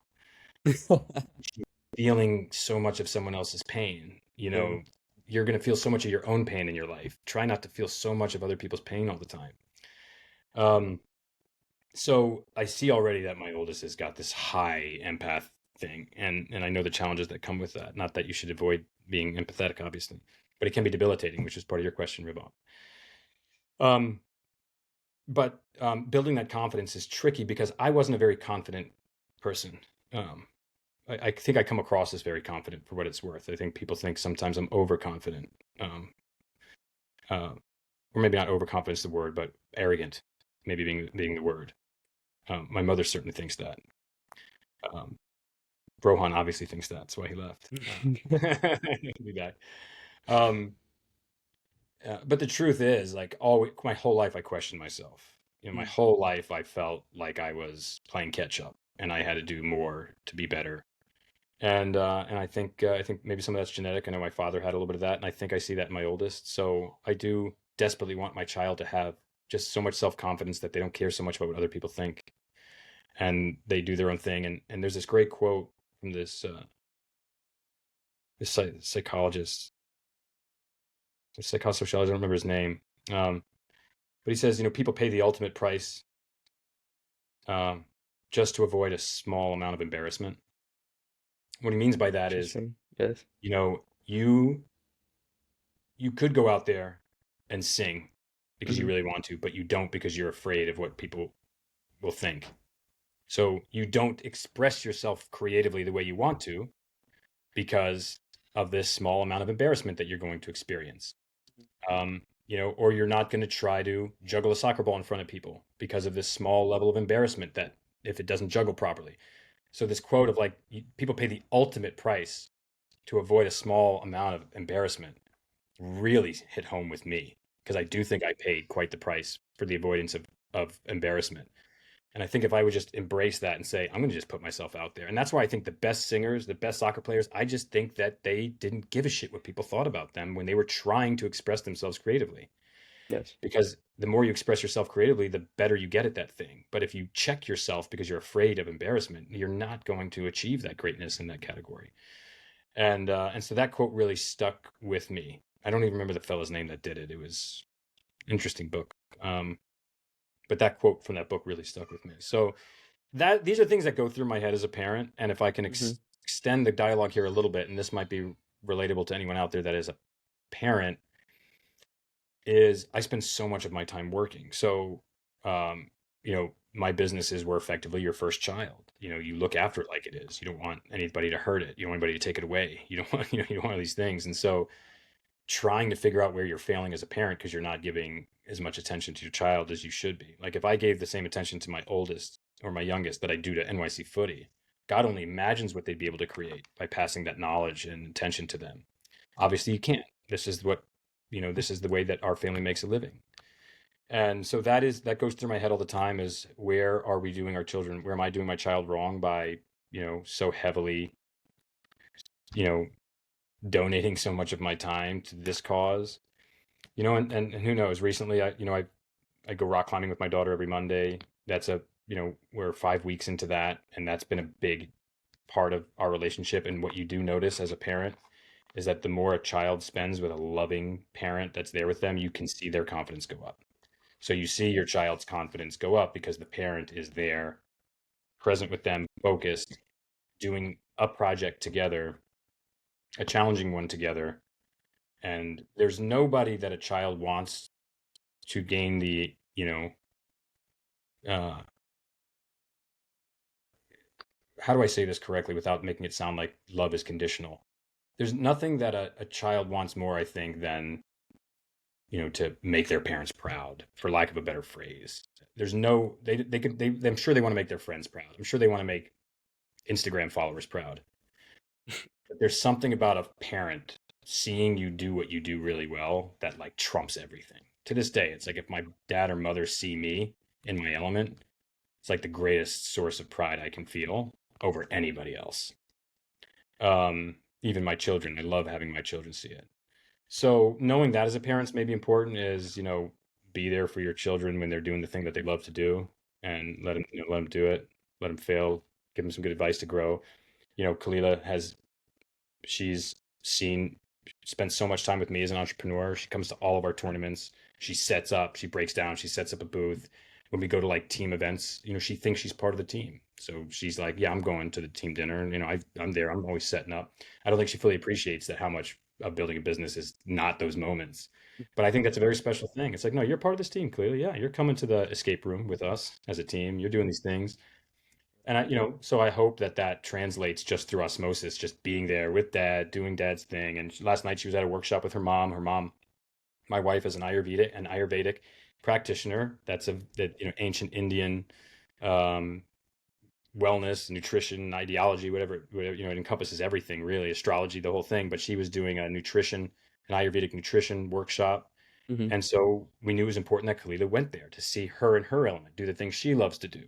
feeling so much of someone else's pain. You're going to feel so much of your own pain in your life. Try not to feel so much of other people's pain all the time. So I see already that my oldest has got this high empath thing, and I know the challenges that come with that. Not that you should avoid being empathetic, obviously, but it can be debilitating, which is part of your question, Ribon. But building that confidence is tricky, because I wasn't a very confident person. I think I come across as very confident, for what it's worth. I think people think sometimes I'm overconfident, or maybe not overconfident is the word, but arrogant, maybe being the word. My mother certainly thinks that. Rohan obviously thinks that. That's why he left. He'll be back. But the truth is, like, my whole life, I questioned myself. My whole life, I felt like I was playing catch up, and I had to do more to be better. And I think maybe some of that's genetic. I know my father had a little bit of that, and I think I see that in my oldest. So I do desperately want my child to have just so much self-confidence that they don't care so much about what other people think, and they do their own thing. And there's this great quote from this psychologist, sociologist. I don't remember his name, but he says, people pay the ultimate price just to avoid a small amount of embarrassment. What he means by that is, yes, you could go out there and sing because you really want to, but you don't, because you're afraid of what people will think. So you don't express yourself creatively the way you want to, because of this small amount of embarrassment that you're going to experience. Or you're not going to try to juggle a soccer ball in front of people because of this small level of embarrassment that if it doesn't juggle properly. So this quote of, like, people pay the ultimate price to avoid a small amount of embarrassment really hit home with me, because I do think I paid quite the price for the avoidance of embarrassment. And I think if I would just embrace that and say, I'm going to just put myself out there. And that's why I think the best singers, the best soccer players, I just think that they didn't give a shit what people thought about them when they were trying to express themselves creatively. yes, Because the more you express yourself creatively, the better you get at that thing. But if you check yourself because you're afraid of embarrassment, you're not going to achieve that greatness in that category. And so that quote really stuck with me. I don't even remember the fellow's name that did it. It was an interesting book. But that quote from that book really stuck with me. So these are things that go through my head as a parent. And if I can extend the dialogue here a little bit, and this might be relatable to anyone out there that is a parent, is I spend so much of my time working. So, my businesses were effectively your first child. You look after it like it is. You don't want anybody to hurt it. You don't want anybody to take it away. You don't want, you don't want all these things. And so trying to figure out where you're failing as a parent because you're not giving as much attention to your child as you should be. Like, if I gave the same attention to my oldest or my youngest that I do to NYC Footy, God only imagines what they'd be able to create by passing that knowledge and attention to them. Obviously, you can't. This is the way that our family makes a living. And so that goes through my head all the time, is where are we doing our children? Where am I doing my child wrong by, so heavily, donating so much of my time to this cause? And who knows, recently, I go rock climbing with my daughter every Monday. That's we're 5 weeks into that, and that's been a big part of our relationship. And what you do notice as a parent is that the more a child spends with a loving parent that's there with them, you can see their confidence go up. So you see your child's confidence go up because the parent is there, present with them, focused, doing a project together, a challenging one together. And there's nobody that a child wants to gain the, uh, how do I say this correctly without making it sound like love is conditional? There's nothing that a child wants more, I think, than, to make their parents proud, for lack of a better phrase. There's no, they could, I'm sure they want to make their friends proud. I'm sure they want to make Instagram followers proud. But there's something about a parent seeing you do what you do really well that like trumps everything. To this day, it's like if my dad or mother see me in my element, it's like the greatest source of pride I can feel over anybody else. Even my children, I love having my children see it. So knowing that as a parent's maybe important is, be there for your children when they're doing the thing that they love to do, and let them do it, let them fail, give them some good advice to grow. Kalila she's spent so much time with me as an entrepreneur. She comes to all of our tournaments. She breaks down, she sets up a booth. When we go to like team events, she thinks she's part of the team. So she's like, yeah, I'm going to the team dinner. And, I'm there. I'm always setting up. I don't think she fully appreciates that how much of building a business is not those moments. But I think that's a very special thing. It's like, no, you're part of this team, clearly. Yeah, you're coming to the escape room with us as a team. You're doing these things. And so I hope that translates just through osmosis, just being there with dad, doing dad's thing. And last night she was at a workshop with her mom. My wife is an Ayurvedic practitioner. Ancient Indian um, wellness, nutrition, ideology, whatever, it encompasses everything really, astrology, the whole thing. But she was doing an Ayurvedic nutrition workshop. Hmm. And so we knew it was important that Kalila went there to see her in her element, do the things she loves to do.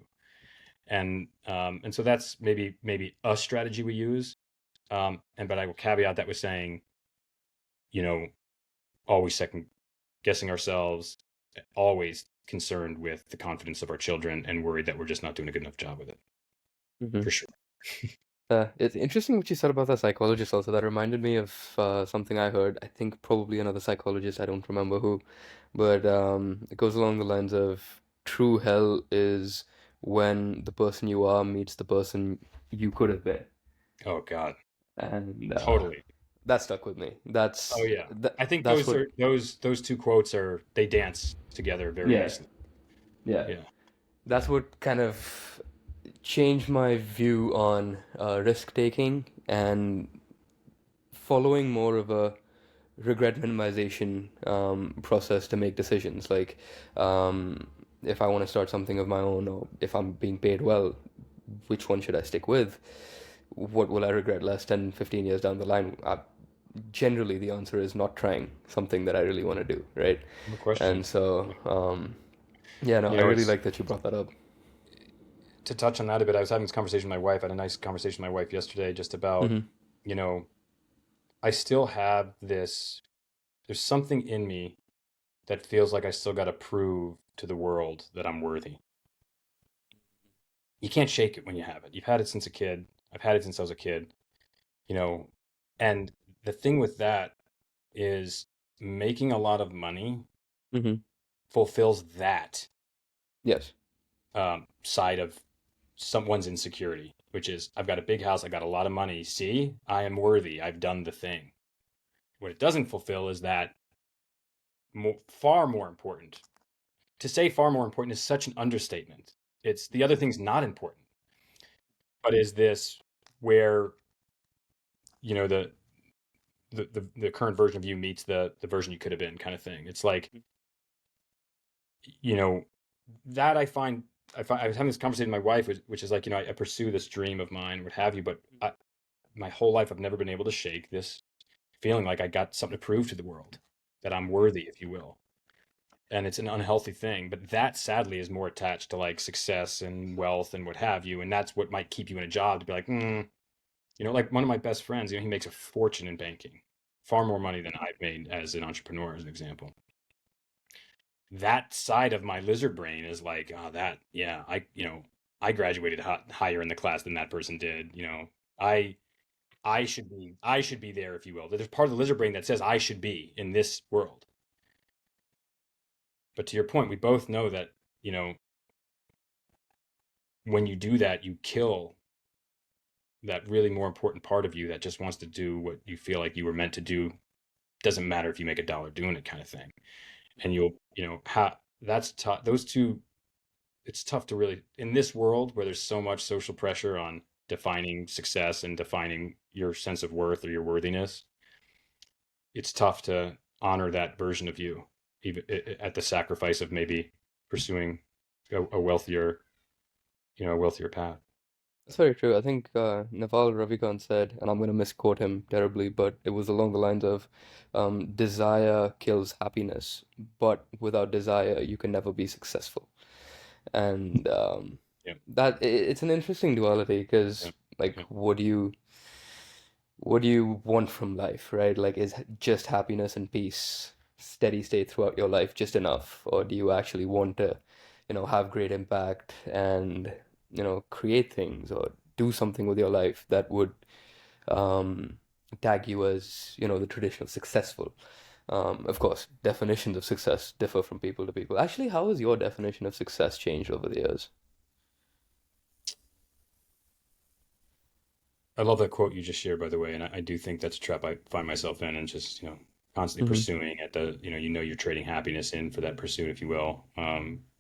And so that's maybe a strategy we use. But I will caveat that with saying, you know, always second guessing ourselves, always concerned with the confidence of our children and worried that we're just not doing a good enough job with it, Hmm. for sure. It's interesting what you said about the psychologist also. That reminded me of something I heard. I think probably another psychologist, I don't remember who, but it goes along the lines of true hell is when the person you are meets the person you could have been. Oh God, And totally. that stuck with me. Oh yeah. I think That's what, those two quotes they dance together very yeah, nicely. yeah. Yeah. That's what kind of changed my view on risk taking and following more of a regret minimization process to make decisions. Like, if I want to start something of my own, or if I'm being paid well, which one should I stick with? What will I regret less 10, 15 years down the line? Generally, the answer is not trying something that I really want to do, right? No question. And so, yeah, no, You I know, really it's like that you brought that up. to touch on that a bit. I was having this conversation with my wife. I had a nice conversation with my wife yesterday just about, Hmm. you know, I still have there's something in me that feels like I still got to prove to the world that I'm worthy. You can't shake it when you have it. You've had it since a kid. I've had it since I was a kid, you know, and the thing with that is making a lot of money Hmm. fulfills that Yes. side of someone's insecurity, which is I've got a big house, I got a lot of money. See, I am worthy. I've done the thing. What it doesn't fulfill is that far more important. To say far more important is such an understatement. It's the other thing's not important, but is this where you know the current version of you meets the version you could have been kind of thing. It's like you know that I was having this conversation with my wife, which is like I pursue this dream of mine, what have you, but my whole life I've never been able to shake this feeling like I got something to prove to the world, that I'm worthy, if you will. And it's an unhealthy thing, but that sadly is more attached to like success and wealth and what have you. And that's what might keep you in a job to be like, like one of my best friends, he makes a fortune in banking, far more money than I've made as an entrepreneur, as an example. that side of my lizard brain is like, oh, that, yeah, I graduated higher in the class than that person did. I, I should be there, if you will. There's part of the lizard brain that says I should be in this world. But to your point, we both know that, you know, when you do that, you kill that really more important part of you that just wants to do what you feel like you were meant to do. Doesn't matter if you make a dollar doing it, kind of thing. And that's tough. Those two, it's tough to really, in this world where there's so much social pressure on defining success and defining your sense of worth or your worthiness, it's tough to honor that version of you, even at the sacrifice of maybe pursuing a wealthier, a wealthier path. That's very true. I think Naval Ravikant said, and I'm going to misquote him terribly, but it was along the lines of desire kills happiness, but without desire, you can never be successful. And Yeah, it's an interesting duality yeah, because, like, yeah. what do you want from life, right? Like, is just happiness and peace, steady state throughout your life just enough? Or do you actually want to, have great impact and, create things or do something with your life that would um, tag you as, the traditional successful? Of course, definitions of success differ from people to people. Actually, how has your definition of success changed over the years? I love that quote you just shared, by the way, and I do think that's a trap I find myself in, and just constantly Hmm. pursuing at the you're trading happiness in for that pursuit, if you will.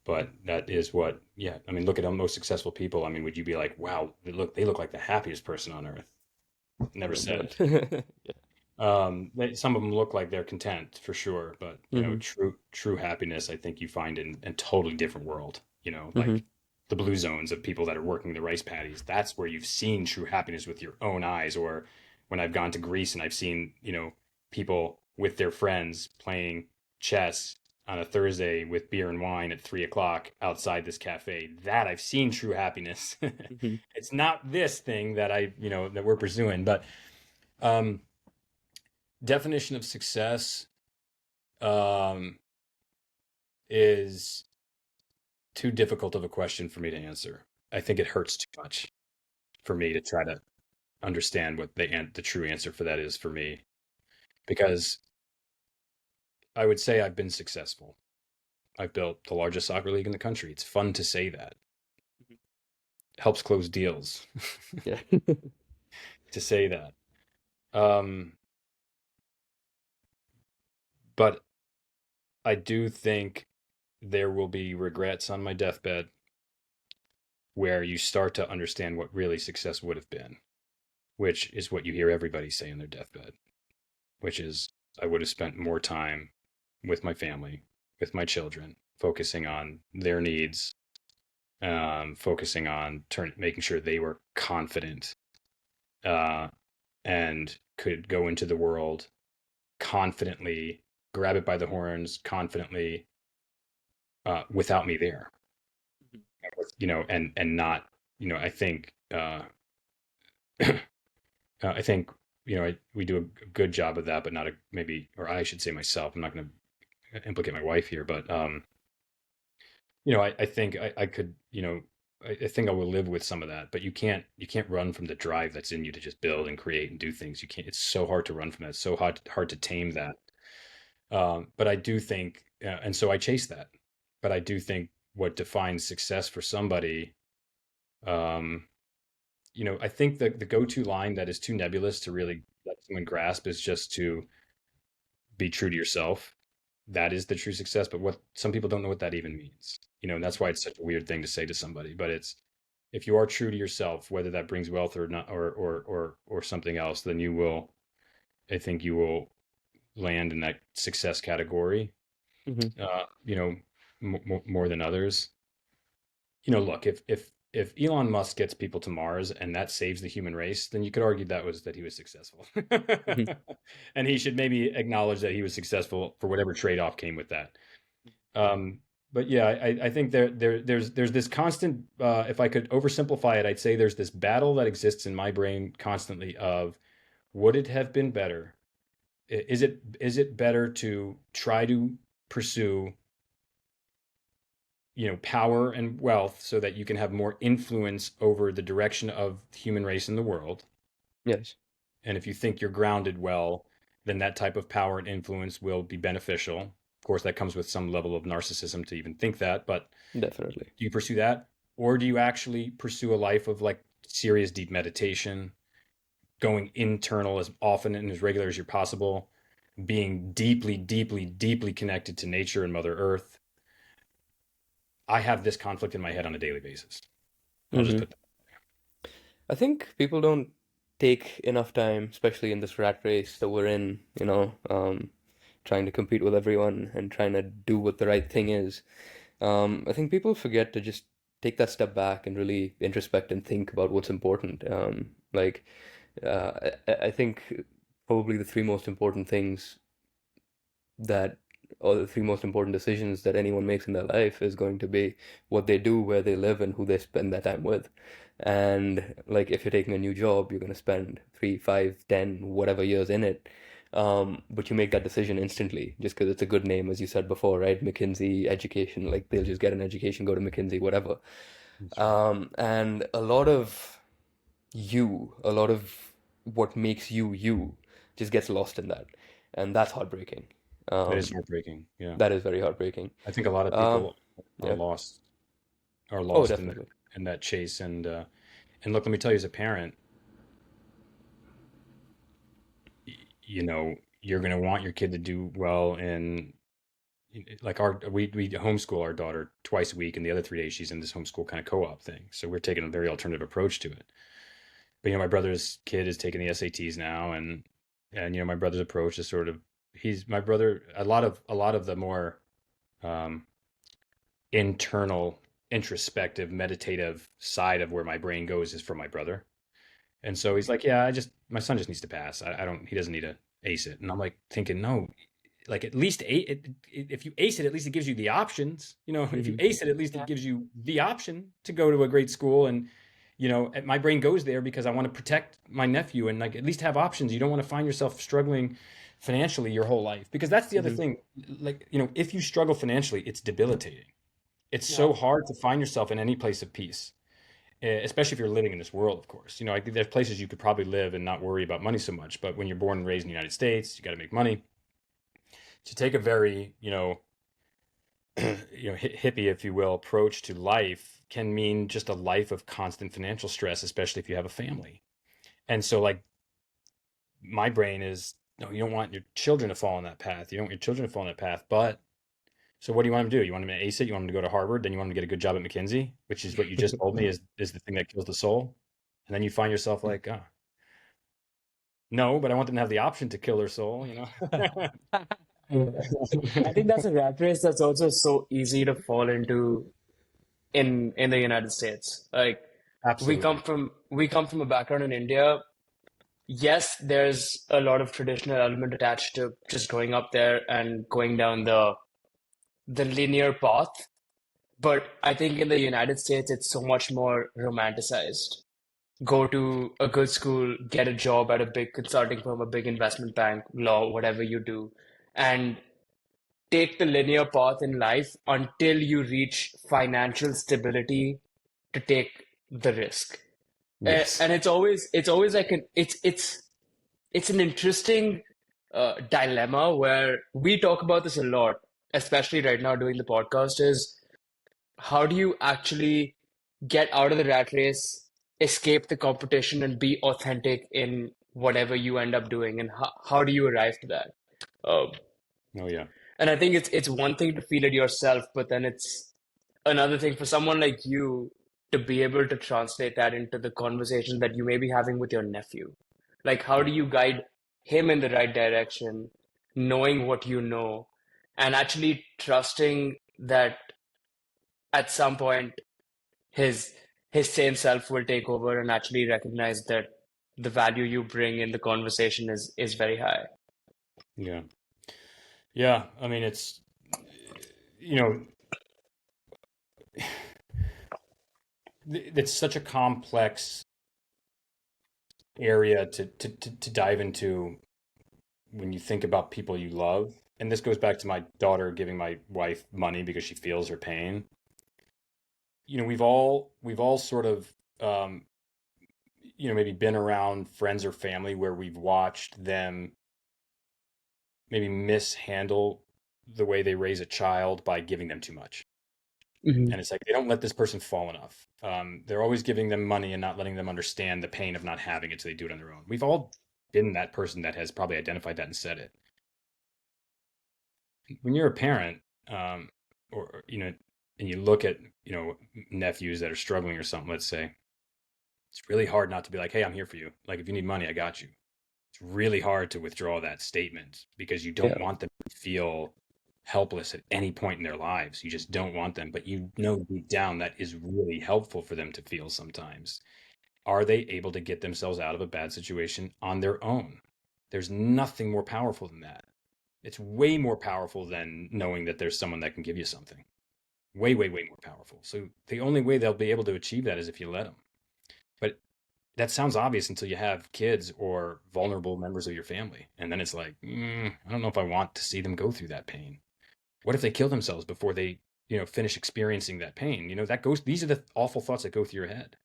But that is what, yeah. I mean, look at the most successful people. I mean, would you be like, wow, they look like the happiest person on earth? Never said. Yeah. Some of them look like they're content for sure, but Hmm. true happiness, I think you find in a totally different world. Hmm. Like the blue zones of people that are working the rice paddies. That's where you've seen true happiness with your own eyes. Or when I've gone to Greece and I've seen people with their friends playing chess on a Thursday with beer and wine at 3 o'clock outside this cafe. That I've seen true happiness. Hmm. It's not this thing that that we're pursuing, but um, definition of success um, is too difficult of a question for me to answer. I think it hurts too much for me to try to understand what the true answer for that is for me, because I would say I've been successful. I've built the largest soccer league in the country. It's fun to say that. Helps close deals Yeah. to say that. Um, but I do think there will be regrets on my deathbed where you start to understand what really success would have been, which is what you hear everybody say in their deathbed, which is I would have spent more time with my family, with my children, focusing on their needs, focusing on making sure they were confident uh, and could go into the world confidently, grab it by the horns confidently, without me there, and not, I think, I think, we do a good job of that, but not maybe, or I should say myself. I'm not going to implicate my wife here, but I think I could, I think I will live with some of that. But you can't run from the drive that's in you to just build and create and do things. You can't. It's so hard to run from that. It's so hard to tame that. But I do think, and so I chase that. But I do think what defines success for somebody, um, I think the go-to line that is too nebulous to really let someone grasp is just to be true to yourself. That is the true success. But what some people don't know what that even means, and that's why it's such a weird thing to say to somebody. But it's if you are true to yourself, whether that brings wealth or not, or something else, then I think you will land in that success category. Hmm. Uh, you know, more than others. Look, if Elon Musk gets people to Mars and that saves the human race, then you could argue that he was successful. Hmm. And he should maybe acknowledge that he was successful for whatever trade-off came with that. Um, but yeah, I think there's this constant, if I could oversimplify it, I'd say there's this battle that exists in my brain constantly of would it have been better? Is it better to try to pursue power and wealth so that you can have more influence over the direction of the human race in the world. Yes, And if you think you're grounded well, then that type of power and influence will be beneficial. Of course, that comes with some level of narcissism to even think that, but definitely. do you pursue that? Or do you actually pursue a life of like serious deep meditation, going internal as often and as regular as you're possible, being deeply, deeply, deeply connected to nature and Mother Earth? I have this conflict in my head on a daily basis. I'll just Hmm. put that. I think people don't take enough time, especially in this rat race that we're in, trying to compete with everyone and trying to do what the right thing is. I think people forget to just take that step back and really introspect and think about what's important. I think probably the three most important things that, or the three most important decisions that anyone makes in their life is going to be what they do, where they live, and who they spend their time with. And like if you're taking a new job, you're going to spend 3, 5, 10, whatever years in it. But you make that decision instantly just because it's a good name, as you said before, right? McKinsey education, like they'll just get an education, go to McKinsey, whatever. That's right. And a lot of what makes you you just gets lost in that. And that's heartbreaking. That is Um, heartbreaking. Yeah. that is very heartbreaking. I think a lot of Um, people are yeah. lost, are Oh, lost definitely. in that chase. And look, let me tell you, as a parent, you're going to want your kid to do well in like we homeschool our daughter twice a week, and the other 3 days she's in this homeschool kind of co-op thing. So we're taking a very alternative approach to it. But my brother's kid is taking the SATs now, and my brother's approach is sort of he's my brother. A lot of the more um, internal, introspective, meditative side of where my brain goes is from my brother. And so he's like, yeah, my son just needs to pass. I don't, he doesn't need to ace it. And I'm like thinking, no, like at least if you ace it, at least it gives you the options. If you Hmm. ace it, at least it gives you the option to go to a great school. And, my brain goes there because I want to protect my nephew and like at least have options. You don't want to find yourself struggling financially your whole life because that's the other Hmm. thing. Like, if you struggle financially, it's debilitating. It's so hard to find yourself in any place of peace, especially if you're living in this world, of course. Like there's places you could probably live and not worry about money so much. But when you're born and raised in the United States, you got to make money. To take a very, hippie, if you will, approach to life can mean just a life of constant financial stress, especially if you have a family. And so, like, my brain is, no, you don't want your children to fall on that path. You don't want your children to fall on that path. But so what do you want them to do? You want them to ace it? You want them to go to Harvard? Then you want them to get a good job at McKinsey, which is what you just told me is the thing that kills the soul. And then you find yourself like, oh, no, but I want them to have the option to kill their soul. Yeah. I think that's a rat race that's also so easy to fall into in the United States. Like Absolutely. we come from a background in India. Yes, there's a lot of traditional element attached to just growing up there and going down the linear path. But I think in the United States, it's so much more romanticized. Go to a good school, get a job at a big consulting firm, a big investment bank, law, whatever you do, and take the linear path in life until you reach financial stability to take the risk. Yes. And it's always like it's an interesting dilemma where we talk about this a lot, especially right now doing the podcast, is how do you actually get out of the rat race, escape the competition, and be authentic in whatever you end up doing, and how do you arrive to that? Um, Oh yeah. and I think it's one thing to feel it yourself, but then it's another thing for someone like you to be able to translate that into the conversation that you may be having with your nephew. Like, how Yeah. do you guide him in the right direction, knowing what you know, and actually trusting that at some point his his same self will take over and actually recognize that the value you bring in the conversation is very high. Yeah. Yeah. I mean, you know, it's such a complex area to dive into when you think about people you love. And this goes back to my daughter giving my wife money because she feels her pain. we've all sort of maybe been around friends or family where we've watched them maybe mishandle the way they raise a child by giving them too much. Hmm. And it's like they don't let this person fall enough. They're always giving them money and not letting them understand the pain of not having it, so they do it on their own. We've all been that person that has probably identified that and said it. When you're a parent, or and you look at nephews that are struggling or something, let's say, it's really hard not to be like, "Hey, I'm here for you. Like, if you need money, I got you." It's really hard to withdraw that statement because you don't Yeah. want them to feel helpless at any point in their lives. You just don't want them, but deep down that is really helpful for them to feel sometimes. Are they able to get themselves out of a bad situation on their own? There's nothing more powerful than that. It's way more powerful than knowing that there's someone that can give you something. Way, way, way more powerful. So the only way they'll be able to achieve that is if you let them. But that sounds obvious until you have kids or vulnerable members of your family. And then it's like, I don't know if I want to see them go through that pain. What if they kill themselves before they, finish experiencing that pain? These are the awful thoughts that go through your head.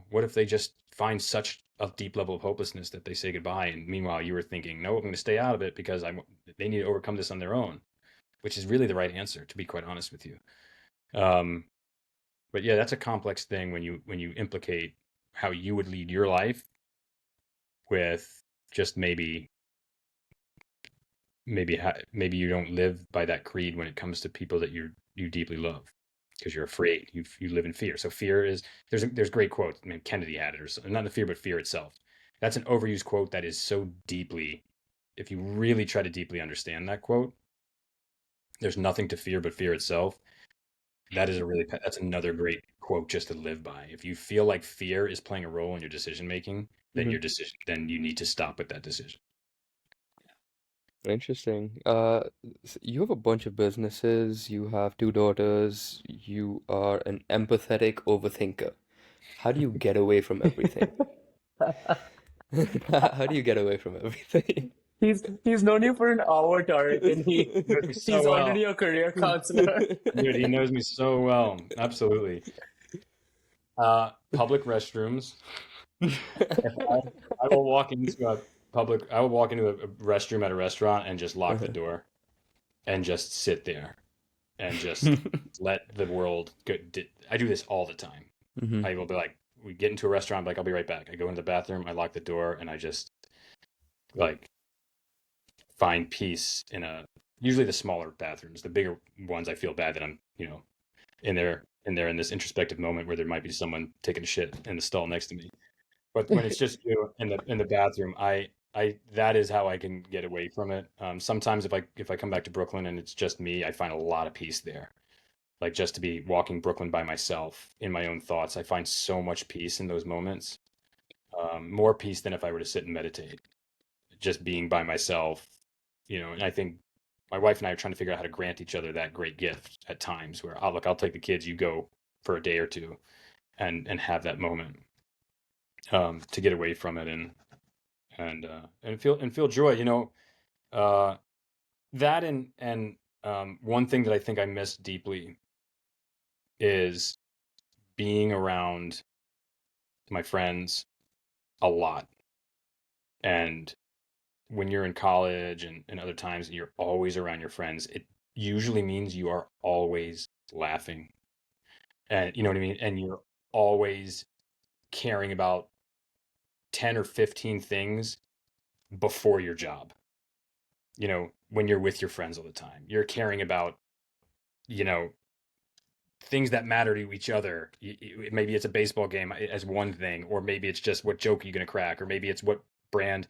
What if they just find such a deep level of hopelessness that they say goodbye? And meanwhile, you were thinking, no, I'm going to stay out of it because they need to overcome this on their own, which is really the right answer, to be quite honest with you. Um, but yeah, that's a complex thing when you implicate how you would lead your life with just maybe you don't live by that creed when it comes to people that you deeply love because you're afraid. You live in fear. So fear is there's great quotes. I mean, Kennedy had it, or so, not the fear, but fear itself. That's an overused quote that is so deeply. If you really try to deeply understand that quote, there's nothing to fear but fear itself. That's another great quote just to live by. If you feel like fear is playing a role in your decision making, Hmm. then you need to stop with that decision. Interesting. You have a bunch of businesses, you have two daughters, you are an empathetic overthinker. How do you get away from everything? How do you get away from everything? He's known you for an hour, Tarek, and He knows me he's so already well. a career counselor. Dude, he knows me so well. Absolutely. Public restrooms. If I will walk into I will walk into a restroom at a restaurant and just lock the Uh-huh. door and just sit there and just let the world go. I do this all the time. Hmm. I will be like, we get into a restaurant, I'm like, I'll be right back. I go into the bathroom, I lock the door, and I just like find peace usually the smaller bathrooms. The bigger ones, I feel bad that I'm, in this introspective moment where there might be someone taking a shit in the stall next to me. But when it's just you in the bathroom, I that is how I can get away from it. Sometimes if I come back to Brooklyn and it's just me, I find a lot of peace there. Like just to be walking Brooklyn by myself in my own thoughts, I find so much peace in those moments. More peace than if I were to sit and meditate. Just being by myself, and I think my wife and I are trying to figure out how to grant each other that great gift at times where I'll take the kids, you go for a day or two and have that moment to get away from it and feel joy. Uh, that and one thing that I think I miss deeply is being around my friends a lot. And when you're in college and other times and you're always around your friends, it usually means you are always laughing. And you know what I mean? And you're always caring about 10 or 15 things before your job. When you're with your friends all the time, you're caring about, you know, things that matter to each other. Maybe it's a baseball game as one thing, or maybe it's just what joke are you going to crack, or maybe it's what brand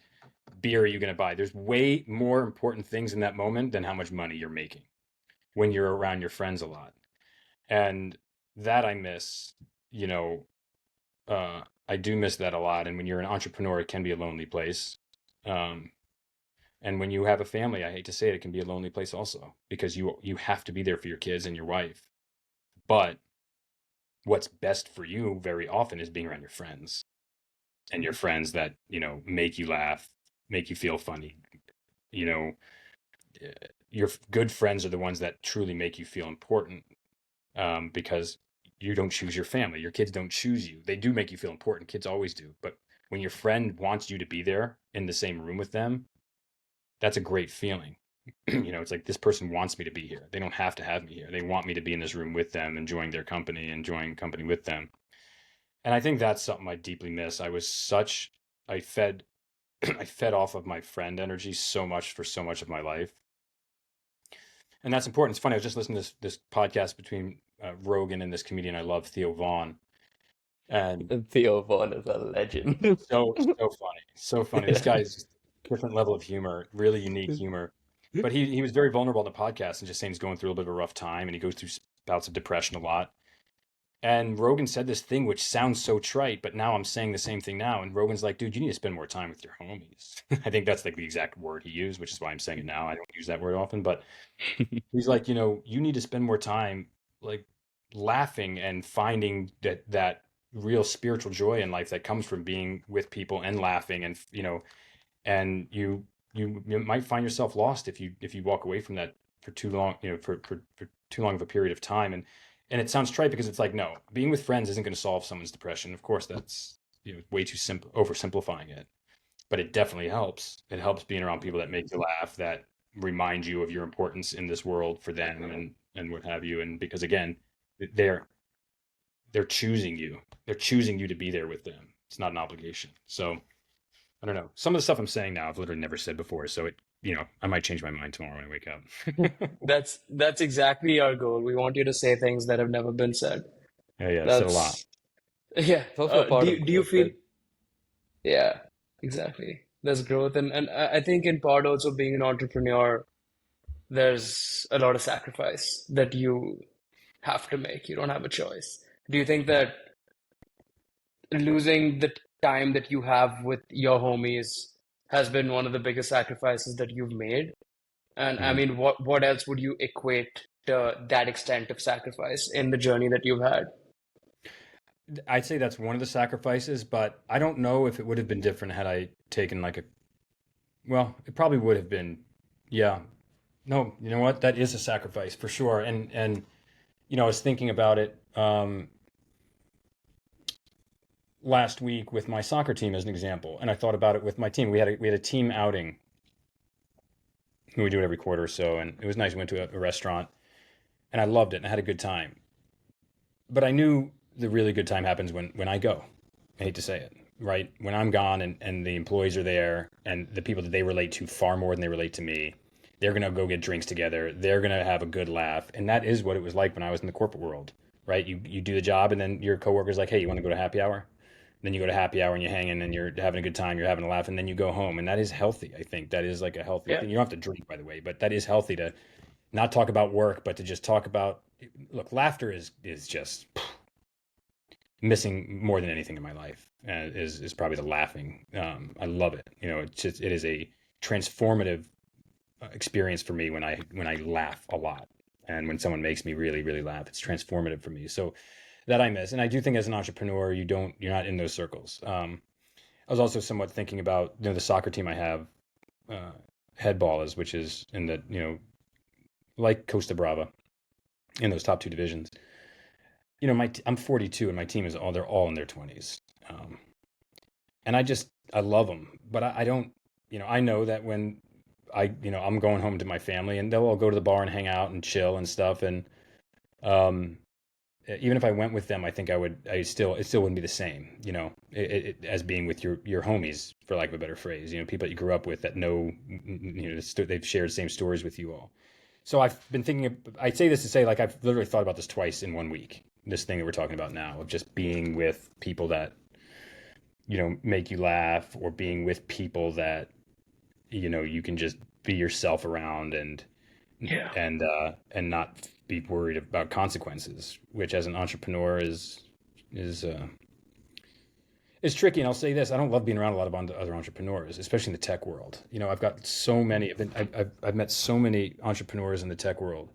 beer are you going to buy. There's way more important things in that moment than how much money you're making when you're around your friends a lot. And that I miss, you know, I do miss that a lot. And when you're an entrepreneur, it can be a lonely place. Um, and when you have a family, I hate to say it, it can be a lonely place also because you have to be there for your kids and your wife. But what's best for you very often is being around your friends and your friends that, make you laugh, make you feel funny. You know, your good friends are the ones that truly make you feel important because you don't choose your family. Your kids don't choose you. They do make you feel important. Kids always do. But when your friend wants you to be there in the same room with them, that's a great feeling. It's like this person wants me to be here. They don't have to have me here. They want me to be in this room with them, enjoying their company, enjoying company with them. And I think that's something I deeply miss. I fed I fed off of my friend energy so much for so much of my life. And that's important. It's funny. I was just listening to this podcast between Rogan and this comedian I love, Theo Vaughn. And And Theo Vaughn is a legend. so funny. So funny. This Yeah. guy is just a different level of humor, really unique humor. But he was very vulnerable on the podcast and just saying he's going through a little bit of a rough time and he goes through bouts of depression a lot. And Rogan said this thing which sounds so trite, but now I'm saying the same thing now. And Rogan's like, dude, you need to spend more time with your homies. I think that's like the exact word he used, which is why I'm saying it now. I don't use that word often, but he's like, you need to spend more time like laughing and finding that real spiritual joy in life that comes from being with people and laughing and and you might find yourself lost if you walk away from that for too long, for too long of a period of time. And it sounds trite because it's like, no, being with friends isn't going to solve someone's depression. Of course, that's way too simple, oversimplifying it. But it definitely helps. It helps being around people that make you laugh, that remind you of your importance in this world for them and what have you. And because again, they're they're choosing you. They're choosing you to be there with them. It's not an obligation. So I don't know. Some of the stuff I'm saying now, I've literally never said before. So I might change my mind tomorrow when I wake up. That's exactly our goal. We want you to say things that have never been said. Yeah, I've said a lot. That's yeah. It's also a part of Do you growth, feel right? yeah, exactly. There's growth and I think in part also being an entrepreneur, there's a lot of sacrifice that you have to make. You don't have a choice. Do you think that losing the time that you have with your homies has been one of the biggest sacrifices that you've made? And I Mhm. mean, what else would you equate to that extent of sacrifice in the journey that you've had? I'd say that's one of the sacrifices, but I don't know if it would have been different had I taken well, it probably would have been, yeah. No, you know what? That is a sacrifice for sure. And I was thinking about it last week with my soccer team as an example, and I thought about it with my team. We had a team outing. We do it every quarter or so, and it was nice. We went to a restaurant, and I loved it, and I had a good time. But I knew the really good time happens when I go. I hate to say it, right? When I'm gone and the employees are there and the people that they relate to far more than they relate to me, they're going to go get drinks together. They're going to have a good laugh. And that is what it was like when I was in the corporate world, right? You do the job and then your coworker's like, hey, you want to go to happy hour? Then you go to happy hour and you're hanging and you're having a good time, you're having a laugh, and then you go home. And that is healthy. I think that is like a healthy Yeah. thing. You don't have to drink, by the way, but that is healthy to not talk about work, but to just talk about, look, laughter is just missing more than anything in my life is probably the laughing. I love it. It is a transformative experience for me when I laugh a lot, and when someone makes me really really laugh, it's transformative for me. So that I miss, and I do think as an entrepreneur, you're not in those circles. I was also somewhat thinking about the soccer team I have, uh, head ballers, which is in the like Costa Brava in those top two divisions. I'm 42 and my team is they're all in their 20s. And I love them, but I don't, I know that when I'm going home to my family and they'll all go to the bar and hang out and chill and stuff. And, um, even if I went with them, I think it still wouldn't be the same, as being with your homies, for lack of a better phrase, people that you grew up with that know, they've shared same stories with you all. So I've been thinking, I say this to say, like, I've literally thought about this twice in one week, this thing that we're talking about now, of just being with people that, make you laugh, or being with people that, you can just be yourself around Yeah. and not be worried about consequences, which as an entrepreneur is uh, is tricky. And I'll say this: I don't love being around a lot of other entrepreneurs, especially in the tech world. I've got so many. I've met so many entrepreneurs in the tech world,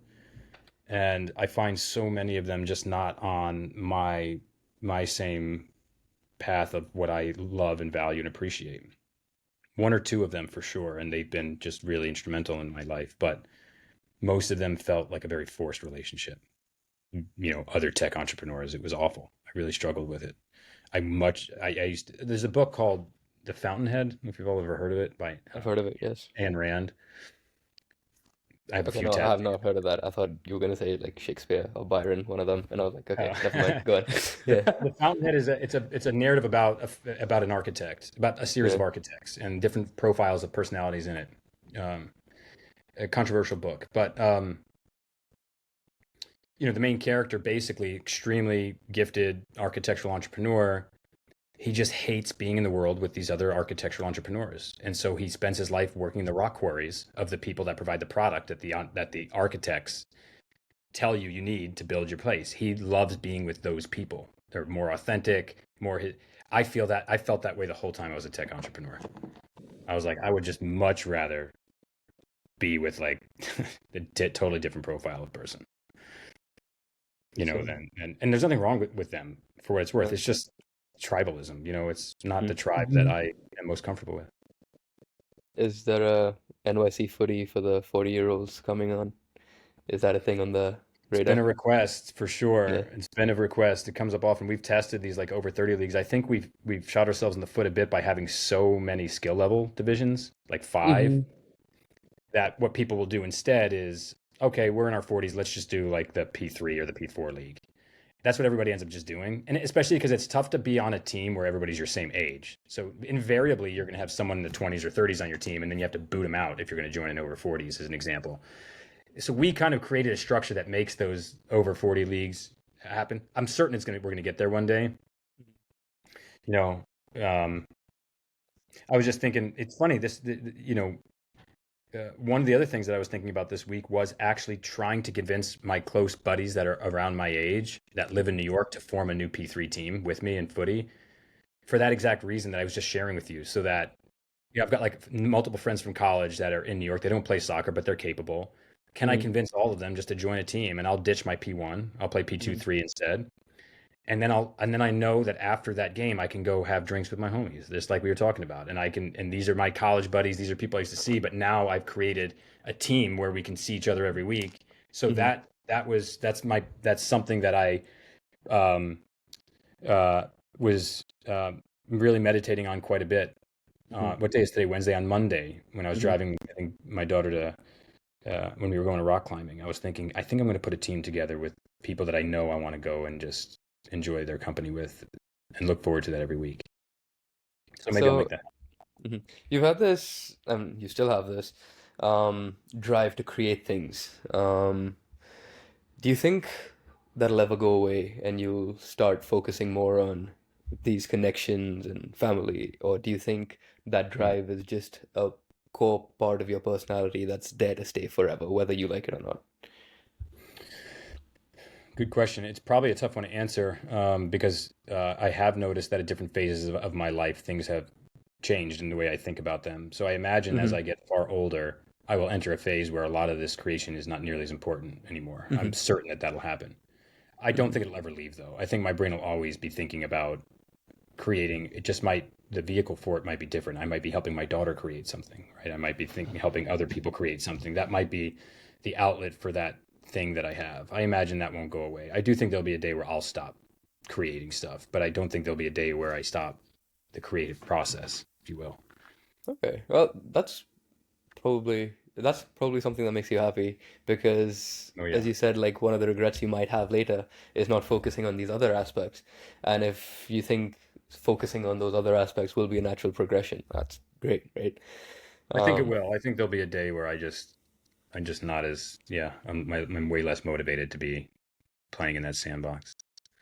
and I find so many of them just not on my same path of what I love and value and appreciate. One or two of them for sure, and they've been just really instrumental in my life, but most of them felt like a very forced relationship. other tech entrepreneurs. It was awful. I really struggled with it. There's a book called The Fountainhead, if you've all ever heard of it, by I've heard of it, yes. Ayn Rand. I have a Okay, few no, I have tattoos. not heard of that. I thought you were gonna say like Shakespeare or Byron, one of them, and I was like, okay, Uh, never mind. Go on. Yeah, The Fountainhead it's a narrative about an architect, about a series yeah. of architects and different profiles of personalities in it. Um, a controversial book, but the main character, basically extremely gifted architectural entrepreneur. He just hates being in the world with these other architectural entrepreneurs, and so he spends his life working in the rock quarries of the people that provide the product that the architects tell you need to build your place. He loves being with those people. They're more authentic, I felt that way the whole time I was a tech entrepreneur. I was like, I would just much rather be with like a totally different profile of person, So, and there's nothing wrong with them for what it's worth. yeah. It's just tribalism. It's not Hmm. the tribe that I am most comfortable with. Is there a NYC Footy for the 40-year-olds coming on? Is that a thing on the It's been radar? a request for Yeah. sure. It's been a request. It comes up often. We've tested these like over 30 leagues. I think we've shot ourselves in the foot a bit by having so many skill level divisions, like five, Hmm. that what people will do instead is, okay, we're in our 40s, let's just do like the P3 or the P4 league. That's what everybody ends up just doing. And especially because it's tough to be on a team where everybody's your same age. So invariably you're going to have someone in the 20s or 30s on your team, and then you have to boot them out if you're going to join an over 40s as an example. So we kind of created a structure that makes those over 40 leagues happen. I'm certain we're gonna get there one day. You know, um, I was just thinking, it's funny. One of the other things that I was thinking about this week was actually trying to convince my close buddies that are around my age that live in New York to form a new P3 team with me in footy for that exact reason that I was just sharing with you. So that I've got like multiple friends from college that are in New York. They don't play soccer, but they're capable. Can I Hmm. convince all of them just to join a team, and I'll ditch my P1? I'll play P2, Hmm. 3 instead. And then I know that after that game I can go have drinks with my homies, just like we were talking about. And these are my college buddies, these are people I used to see, but now I've created a team where we can see each other every week. So Hmm. that's something that I um uh was really meditating on quite a bit. Hmm. What day is today? Wednesday. On Monday, when I was Hmm. driving, I think my daughter to when we were going to rock climbing, I was thinking, I think I'm going to put a team together with people that I know I want to go and just enjoy their company with and look forward to that every week. So maybe I'll make So, that. mhm, you've had this, you still have this, drive to create things. Do you think that'll ever go away and you'll start focusing more on these connections and family? Or do you think that Hmm. drive is just a core part of your personality that's there to stay forever, whether you like it or not? Good question. It's probably a tough one to answer because I have noticed that at different phases of my life, things have changed in the way I think about them. So I imagine as Hmm. I get far older, I will enter a phase where a lot of this creation is not nearly as important anymore. Hmm. I'm certain that that'll happen. I don't Hmm. think it'll ever leave, though. I think my brain will always be thinking about creating. It just might, the vehicle for it might be different. I might be helping my daughter create something, right? I might be thinking helping other people create something. That might be the outlet for that thing that I have. I imagine that won't go away. I do think there'll be a day where I'll stop creating stuff, but I don't think there'll be a day where I stop the creative process, if you will. Okay, well, that's probably something that makes you happy because, Oh as yeah. you said, like one of the regrets you might have later is not focusing on these other aspects. And if you think focusing on those other aspects will be a natural progression, that's great, right? I think it Um, will. I think there'll be a day where I'm just not as, yeah, I'm way less motivated to be playing in that sandbox.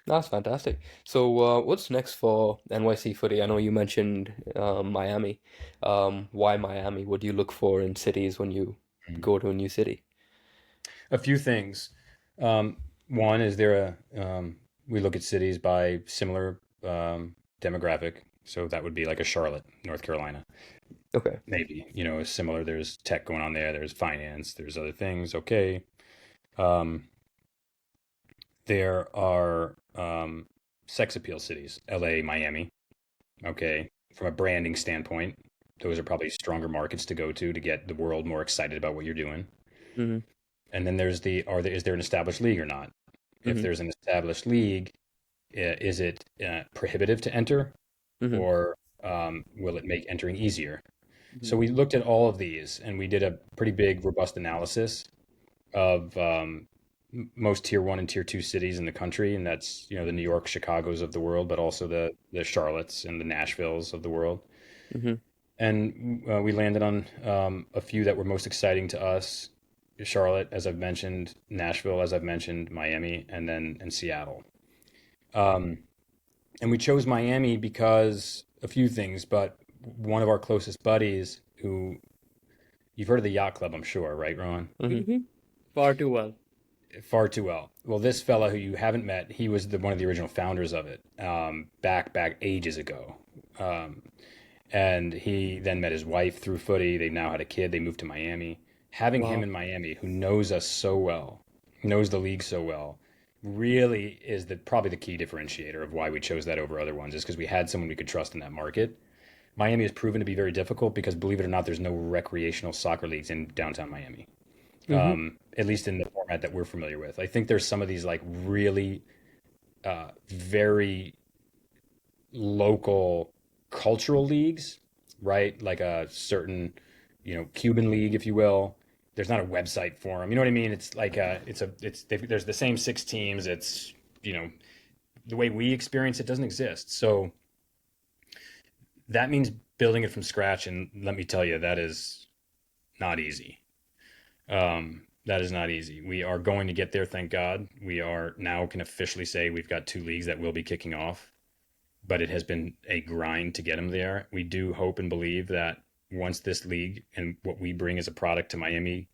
that's fantastic. So, what's next for NYC Footy? I know you mentioned Miami. Why Miami? What do you look for in cities when you Mhm. go to a new city? A few things. One is we look at cities by similar demographic. So that would be like a Charlotte, North Carolina. Okay. Maybe, is similar. There's tech going on there. There's finance. There's other things. Okay. Um, there are sex appeal cities, LA, Miami. Okay. From a branding standpoint, those are probably stronger markets to go to get the world more excited about what you're doing. Hmm. And then is there an established league or not? if Mm-hmm. there's an established league, is it prohibitive to enter, Mm-hmm. or will it make entering easier? Mm-hmm. So we looked at all of these, and we did a pretty big, robust analysis of most tier one and tier two cities in the country, and that's the New York, Chicago's of the world, but also the Charlottes and the Nashvilles of the world. Mm-hmm. And we landed on a few that were most exciting to us: Charlotte, as I've mentioned; Nashville, as I've mentioned; Miami, and Seattle. Um, and we chose Miami because a few things, but one of our closest buddies, who you've heard of the yacht club, I'm sure, right, Rohan? Mm-hmm. Hmm. Far too well. Far too well. Well, this fella who you haven't met, he was one of the original founders of it, back ages ago. Um, and he then met his wife through footy. They now had a kid. They moved to Miami. Having him Wow. in Miami, who knows us so well, knows the league so well, really is probably the key differentiator of why we chose that over other ones. Is because we had someone we could trust in that market. Miami has proven to be very difficult because, believe it or not, there's no recreational soccer leagues in downtown Miami, Hmm. at least in the format that we're familiar with. I think there's some of these like really very local cultural leagues, right? Like a certain, Cuban league, if you will. There's not a website for them. You know what I mean? It's like there's the same six teams. It's, the way we experience it doesn't exist. So that means building it from scratch. And let me tell you, that is not easy. That is not easy. We are going to get there, thank God. We are now can officially say we've got two leagues that will be kicking off, but it has been a grind to get them there. We do hope and believe that once this league and what we bring as a product to Miami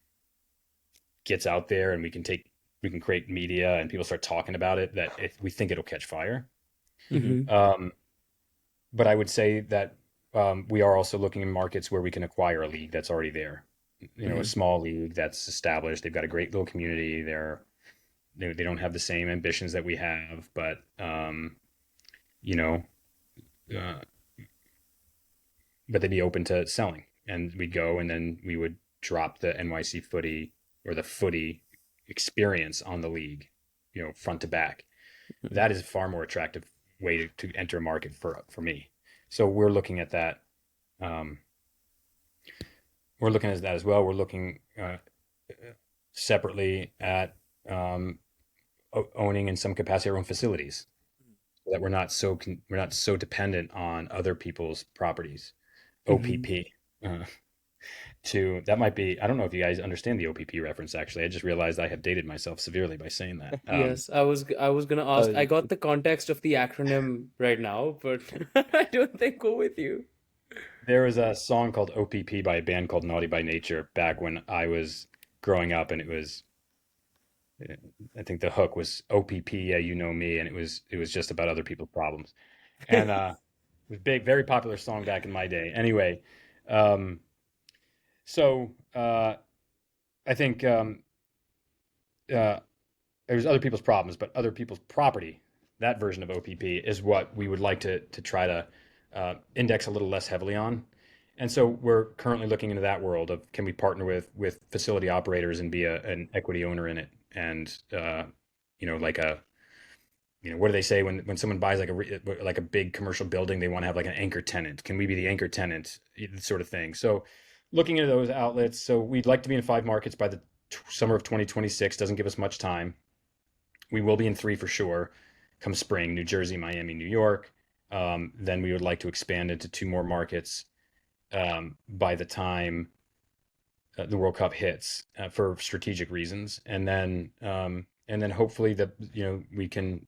gets out there, and we can create media and people start talking about it, that we think it'll catch fire. Mm-hmm. Hmm. Um, but I would say that we are also looking in markets where we can acquire a league that's already there. A Mm-hmm. small league that's established. They've got a great little community. They don't have the same ambitions that we have, but you know, uh, but they'd be open to selling. And we'd go, and then we would drop the NYC Footy or the Footy experience on the league, front to back. That is a far more attractive way to enter a market for me. So we're looking at that. Um, we're looking at that as well. We're looking separately at um, owning in some capacity our own facilities, so that we're not so dependent on other people's properties. Hmm. OPP. Uh, to that might be, I don't know if you guys understand the OPP reference. Actually, I just realized I have dated myself severely by saying that. Yes, I was gonna ask. I Uh, got the context of the acronym right now, but I don't think go with you. There was a song called OPP by a band called Naughty by Nature back when I was growing up, and I think the hook was OPP, yeah, you know me, and it was just about other people's problems, and it was big, very popular song back in my day. Anyway, um, so I think uh, there's other people's problems, but other people's property. That version of OPP is what we would like to try to index a little less heavily on. And so we're currently looking into that world of, can we partner with facility operators and be an equity owner in it, and like a, what do they say when someone buys like a big commercial building, they want to have like an anchor tenant? Can we be the anchor tenant, sort of thing? So looking into those outlets. So we'd like to be in 5 markets by the summer of 2026. Doesn't give us much time. We will be in 3 for sure come spring: New Jersey, Miami, New York. Then we would like to expand into 2 more markets by the time the World Cup hits, for strategic reasons, and then hopefully that we can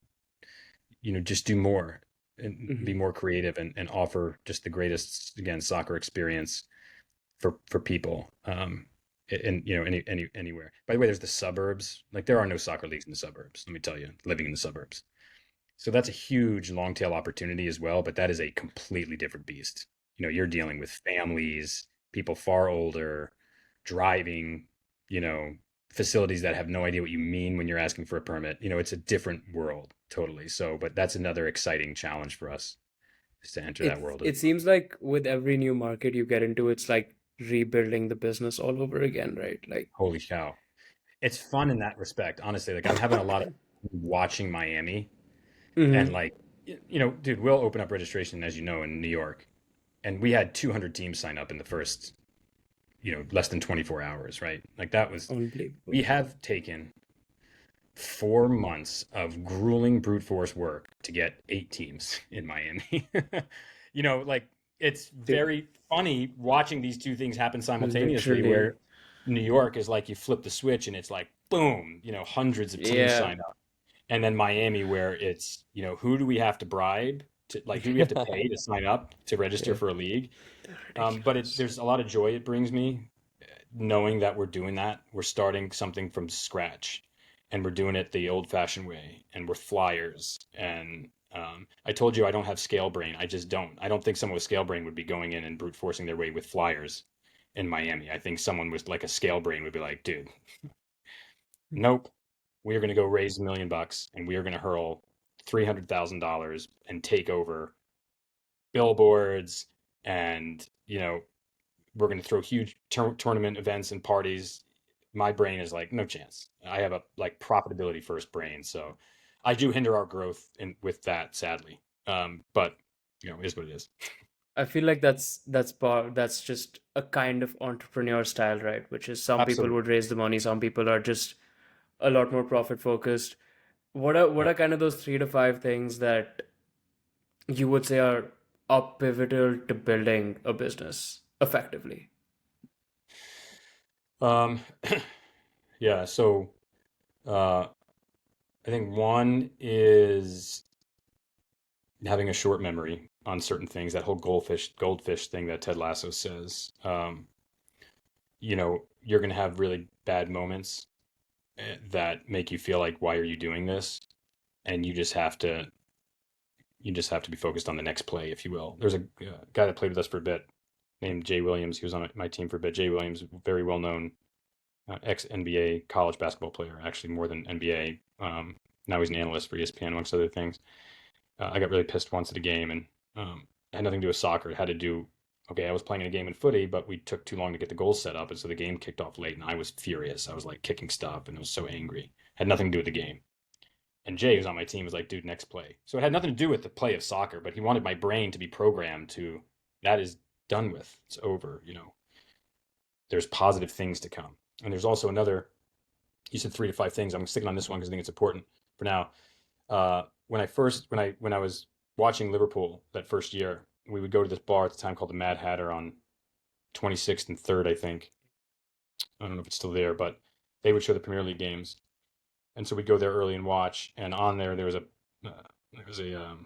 just do more and be Hmm. more creative, and offer just the greatest, again, soccer experience for people. In anywhere. By the way, there's the suburbs. Like, there are no soccer leagues in the suburbs. Let me tell you, living in the suburbs. So that's a huge long tail opportunity as well, but that is a completely different beast. You're dealing with families, people far older, driving, you know, facilities that have no idea what you mean when you're asking for a permit. It's a different world totally. So, but that's another exciting challenge for us, is to enter that It world as it well. seems like with every new market you get into, it's like rebuilding the business all over again, right? Like, Holy cow. It's fun in that respect, honestly. Like, I'm having a lot of watching Miami and Mm-hmm. like, dude, we'll open up registration, as you know, in New York, and we had 200 teams sign up in the first, less than 24 hours, right? Like that was, Unbelievable. we have taken 4 months of grueling brute force work to get 8 teams in Miami. Like it's Dude, very funny watching these two things happen simultaneously, literally. where New York is like you flip the switch and it's like boom, hundreds of teams Yeah. sign up. And then Miami, where it's, who do we have to bribe to, like, who do we have to pay to sign up to register Yeah. for a league? But Ridiculous. there's a lot of joy it brings me knowing that we're doing that. We're starting something from scratch and we're doing it the old fashioned way and we're flyers. And I told you I don't have scale brain. I just don't. I don't think someone with scale brain would be going in and brute forcing their way with flyers in Miami. I think someone with like a scale brain would be like, dude, nope, we're going to go raise $1 million and we are going to hurl $300,000 and take over billboards and, we're going to throw huge tournament events and parties. My brain is like, no chance. I have a like profitability first brain. So I do hinder our growth with that, sadly. But, it is what it is. I feel like that's just a kind of entrepreneur style, right? Which is some people Absolutely. would raise the money, some people are just a lot more profit focused. What are kind of those 3 to 5 things that you would say are pivotal to building a business effectively? Um, yeah. So uh, I think one is having a short memory on certain things. That whole goldfish thing that Ted Lasso says. You're going to have really bad moments that make you feel like, why are you doing this? And you just have to be focused on the next play, if you will. There's a guy that played with us for a bit named Jay Williams. He was on my team for a bit. Jay Williams, very well known ex NBA college basketball player, actually more than NBA. Now he's an analyst for ESPN, amongst other things. I got really pissed once at a game, and it had nothing to do with soccer. It had to do, okay, I was playing in a game in footy, but we took too long to get the goals set up, and so the game kicked off late, and I was furious. I was like kicking stuff, and I was so angry. Had nothing to do with the game. And Jay, who's on my team, was like, dude, next play. So it had nothing to do with the play of soccer, but he wanted my brain to be programmed to, that is done with. It's over. There's positive things to come. And there's also another, you said 3 to 5 things. I'm sticking on this one because I think it's important for now. When I was watching Liverpool that first year, we would go to this bar at the time called the Mad Hatter on 26th and 3rd, I think. I don't know if it's still there, but they would show the Premier League games. And so we'd go there early and watch. And on there was a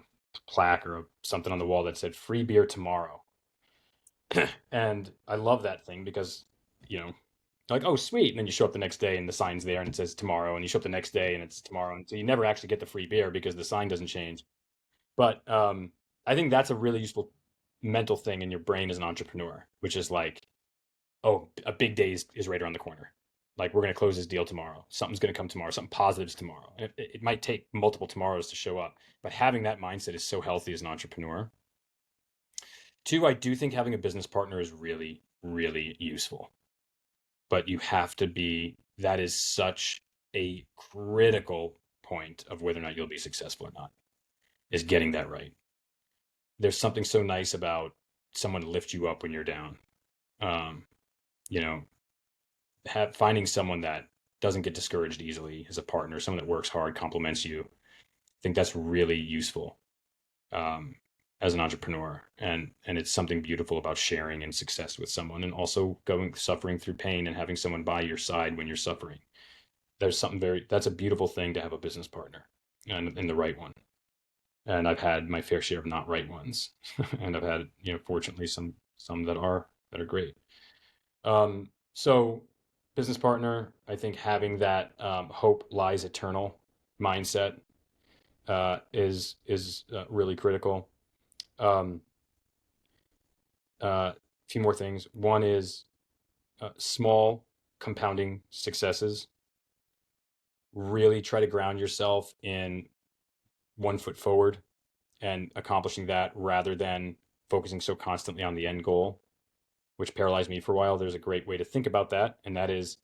plaque or something on the wall that said "Free beer tomorrow." And I love that thing because, you know, like, oh, sweet. And then you show up the next day and the sign's there and it says tomorrow. And you show up the next day and it's tomorrow. And so you never actually get the free beer because the sign doesn't change. But I think that's a really useful mental thing in your brain as an entrepreneur, which is like, oh, a big day is right around the corner. Like we're going to close this deal tomorrow. Something's going to come tomorrow. Something positive's tomorrow. And it might take multiple tomorrows to show up, but having that mindset is so healthy as an entrepreneur. Two, I do think having a business partner is really, really useful, but you have to be, that is such a critical point of whether or not you'll be successful or not, is getting that right. There's something so nice about someone to lift you up when you're down. Um, you know, finding someone that doesn't get discouraged easily as a partner, someone that works hard, compliments you. I think that's really useful um, as an entrepreneur, and it's something beautiful about sharing and success with someone, and also suffering through pain and having someone by your side when you're suffering. There's something that's a beautiful thing to have a business partner, and the right one. And I've had my fair share of not right ones, and I've had, fortunately, some that are great. So business partner, I think having that hope lies eternal mindset is really critical. Um, a few more things. One is small compounding successes. Really try to ground yourself in 1 foot forward and accomplishing that rather than focusing so constantly on the end goal, which paralyzed me for a while. There's a great way to think about that, and that is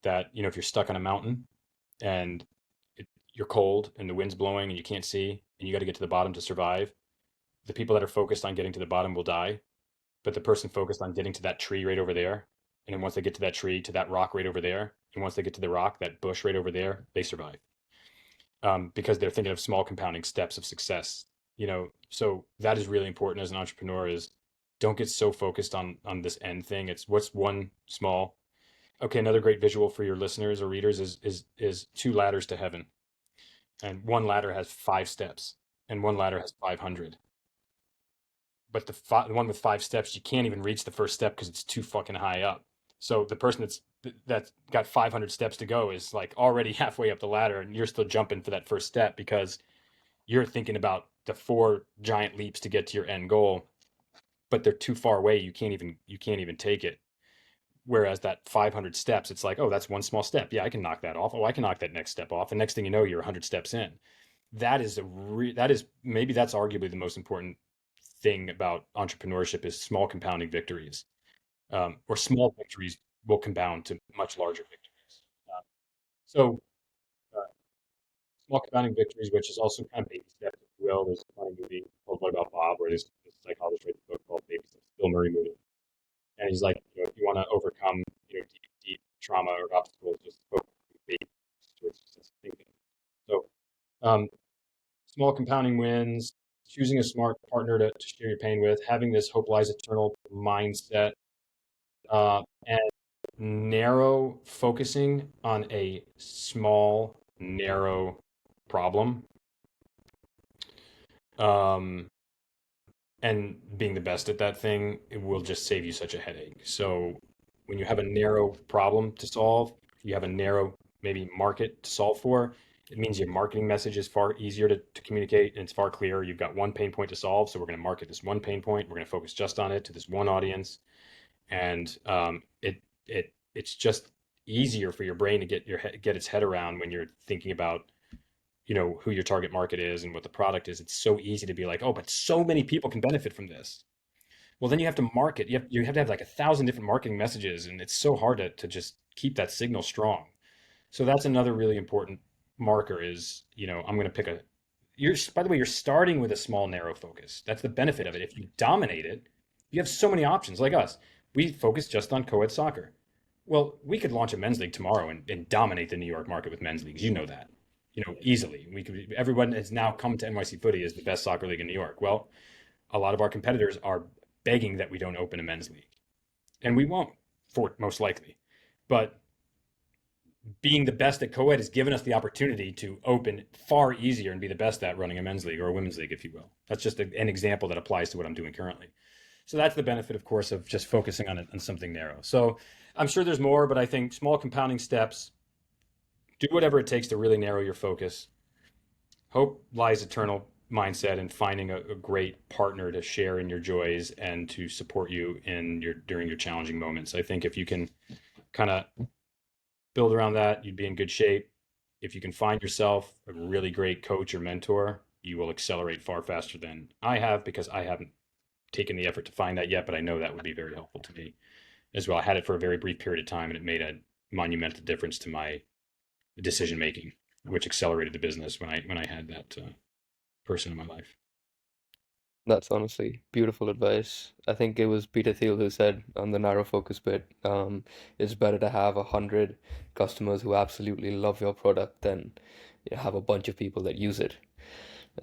that, if you're stuck on a mountain and you're cold and the wind's blowing and you can't see and you got to get to the bottom to survive, the people that are focused on getting to the bottom will die. But the person focused on getting to that tree right over there, and then once they get to that tree, to that rock right over there, and once they get to the rock, that bush right over there, they survive. Because they're thinking of small compounding steps of success. So that is really important as an entrepreneur. Is don't get so focused on this end thing. It's what's one small. Okay, another great visual for your listeners or readers is two ladders to heaven, and one ladder has 5 steps, and one ladder has 500. But the one with 5 steps, you can't even reach the first step because it's too fucking high up. So the person that's got 500 steps to go is like already halfway up the ladder, and you're still jumping for that first step because you're thinking about the 4 giant leaps to get to your end goal, but they're too far away. You can't even take it. Whereas that 500 steps, it's like, oh, that's one small step. Yeah, I can knock that off. Oh, I can knock that next step off. And next thing you know, you're 100 steps in. That is maybe that's arguably the most important thing about entrepreneurship is small compounding victories, or small victories will compound to much larger victories. So small compounding victories, which is also kind of baby steps, if you will. There's a funny movie called What About Bob, where this psychologist writes a book called Baby Steps, Bill Murray movie, and he's like, if you want to overcome, deep trauma or obstacles, just focus on baby steps towards success. So, small compounding wins, choosing a smart partner to share your pain with, having this hope lies eternal mindset, and narrow focusing on a small, narrow problem, um, and being the best at that thing, it will just save you such a headache. So when you have a narrow problem to solve, you have a narrow maybe market to solve for, it means your marketing message is far easier to communicate and it's far clearer. You've got one pain point to solve, so we're going to market this one pain point. We're going to focus just on it to this one audience, and it's just easier for your brain to get its head around when you're thinking about who your target market is and what the product is. It's so easy to be like, oh, but so many people can benefit from this. Well, then you have to market. You have to have like 1,000 different marketing messages, and it's so hard to just keep that signal strong. So that's another really important marker is, I'm going to pick by the way, you're starting with a small, narrow focus. That's the benefit of it. If you dominate it, you have so many options. Like us, we focus just on co-ed soccer. Well, we could launch a men's league tomorrow and dominate the New York market with men's leagues. You know that, easily. Everyone has now come to NYC Footy as the best soccer league in New York. Well, a lot of our competitors are begging that we don't open a men's league, and we won't, for most likely. But being the best at co-ed has given us the opportunity to open far easier and be the best at running a men's league or a women's league, if you will. That's just an example that applies to what I'm doing currently. So that's the benefit, of course, of just focusing on something narrow. So I'm sure there's more, but I think small compounding steps, do whatever it takes to really narrow your focus. Hope lies eternal mindset and finding a great partner to share in your joys and to support you during your challenging moments. I think if you can kind of build around that, you'd be in good shape. If you can find yourself a really great coach or mentor, you will accelerate far faster than I have, because I haven't taken the effort to find that yet, but I know that would be very helpful to me as well. I had it for a very brief period of time, and it made a monumental difference to my decision making, which accelerated the business when I had that person in my life. That's honestly beautiful advice. I think it was Peter Thiel who said on the narrow focus bit, it's better to have 100 customers who absolutely love your product than have a bunch of people that use it.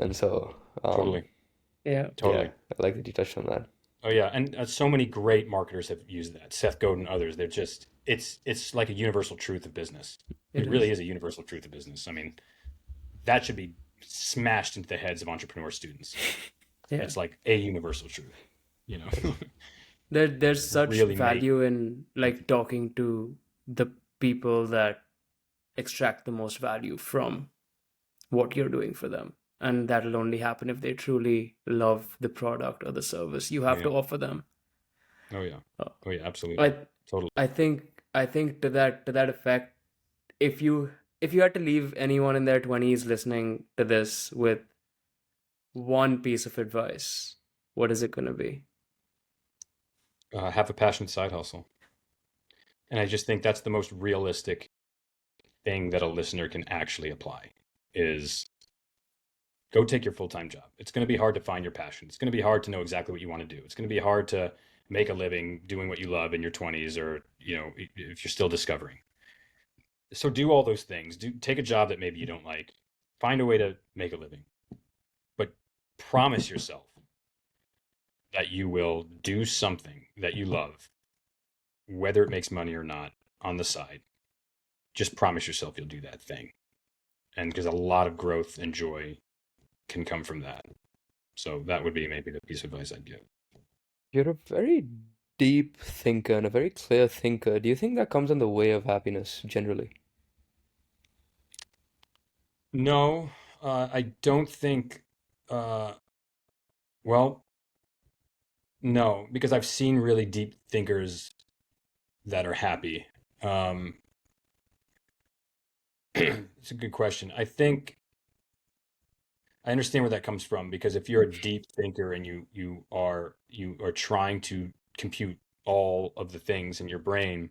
And so, Totally. Yeah. Totally. yeah, I like that you touched on that. Oh yeah, and so many great marketers have used that. Seth Godin and others. They're just it's like a universal truth of business. It really is a universal truth of business. I mean, that should be smashed into the heads of entrepreneur students. Yeah. It's like a universal truth, you know. There's such Really value in like talking to the people that extract the most value from what you're doing for them. And that'll only happen if they truly love the product or the service you have Yeah. to offer them. Oh yeah. Uh, Oh yeah, absolutely. I Totally. I think to that effect, if you had to leave anyone in their 20s listening to this with one piece of advice, what is it going to be? Have a passionate side hustle. And I just think that's the most realistic thing that a listener can actually apply. is go take your full-time job. It's going to be hard to find your passion. It's going to be hard to know exactly what you want to do. It's going to be hard to make a living doing what you love in your 20s, or, if you're still discovering. So do all those things. Take a job that maybe you don't like. Find a way to make a living. But promise yourself that you will do something that you love, whether it makes money or not, on the side. Just promise yourself you'll do that thing. And because a lot of growth and joy can come from that. So that would be maybe the piece of advice I'd give. You're a very deep thinker and a very clear thinker. Do you think that comes in the way of happiness generally? No, I don't think, uh, well, no, because I've seen really deep thinkers that are happy. Um, it's a good question. I understand where that comes from, because if you're a deep thinker and you are trying to compute all of the things in your brain,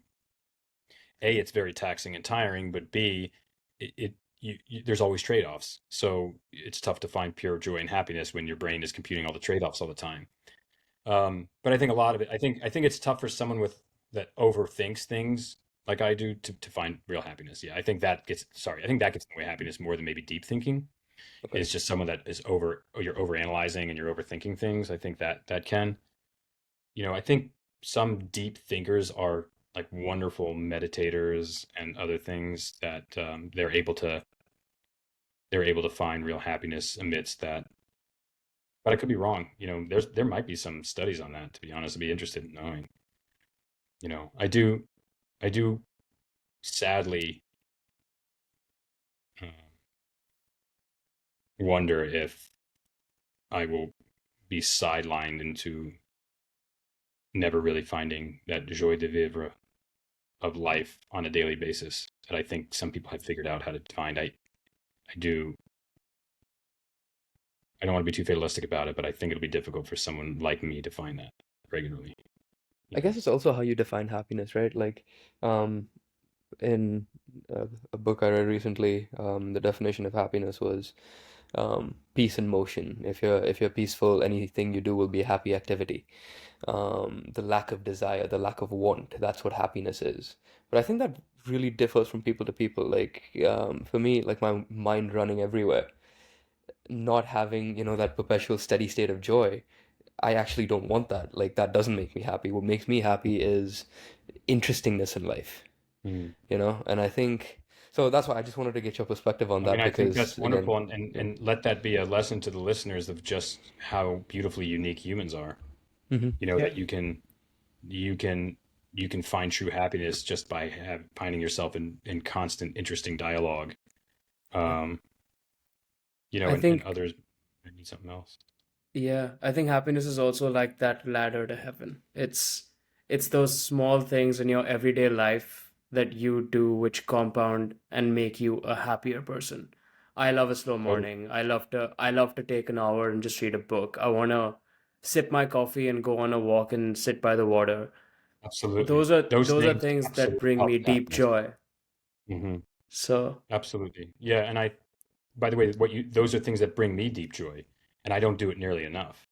A, it's very taxing and tiring, but B, there's always trade-offs. So it's tough to find pure joy and happiness when your brain is computing all the trade-offs all the time. But I think a lot of it, I think it's tough for someone that overthinks things like I do to find real happiness. Yeah, I think that gets in the way of happiness more than maybe deep thinking. Okay. Is just someone that is you're over analyzing and you're overthinking things. I think that can, I think some deep thinkers are like wonderful meditators and other things that they're able to find real happiness amidst that. But I could be wrong. There might be some studies on that, to be honest. I'd be interested in knowing. I do sadly uh, wonder if I will be sidelined into never really finding that joie de vivre of life on a daily basis that I think some people have figured out how to find. I do. I don't want to be too fatalistic about it, but I think it'll be difficult for someone like me to find that regularly. You I know, guess it's also how you define happiness, right? Like, um, in a book I read recently, the definition of happiness was peace in motion. If you're peaceful, anything you do will be a happy activity. The lack of desire, the lack of want, that's what happiness is. But I think that really differs from people to people. Like, for me, like my mind running everywhere, not having, that perpetual steady state of joy, I actually don't want that. Like, that doesn't make me happy. What makes me happy is interestingness in life, Mm. And I think so. That's why I just wanted to get your perspective on I mean, that I think because, that's again, wonderful, and yeah. and let that be a lesson to the listeners of just how beautifully unique humans are. Hmm. Yeah. That you can find true happiness just by finding yourself in constant, interesting dialogue. Yeah. Um, I and think, others need something else. yeah, I think happiness is also like that ladder to heaven. It's those small things in your everyday life that you do which compound and make you a happier person. I love a slow Totally. morning. I love to take an hour and just read a book. I want to sip my coffee and go on a walk and sit by the water. Absolutely. Those are Things things that absolutely bring cause me deep happiness. joy. Hmm. So, Absolutely. Yeah. And by the way, those are things that bring me deep joy, and I don't do it nearly enough.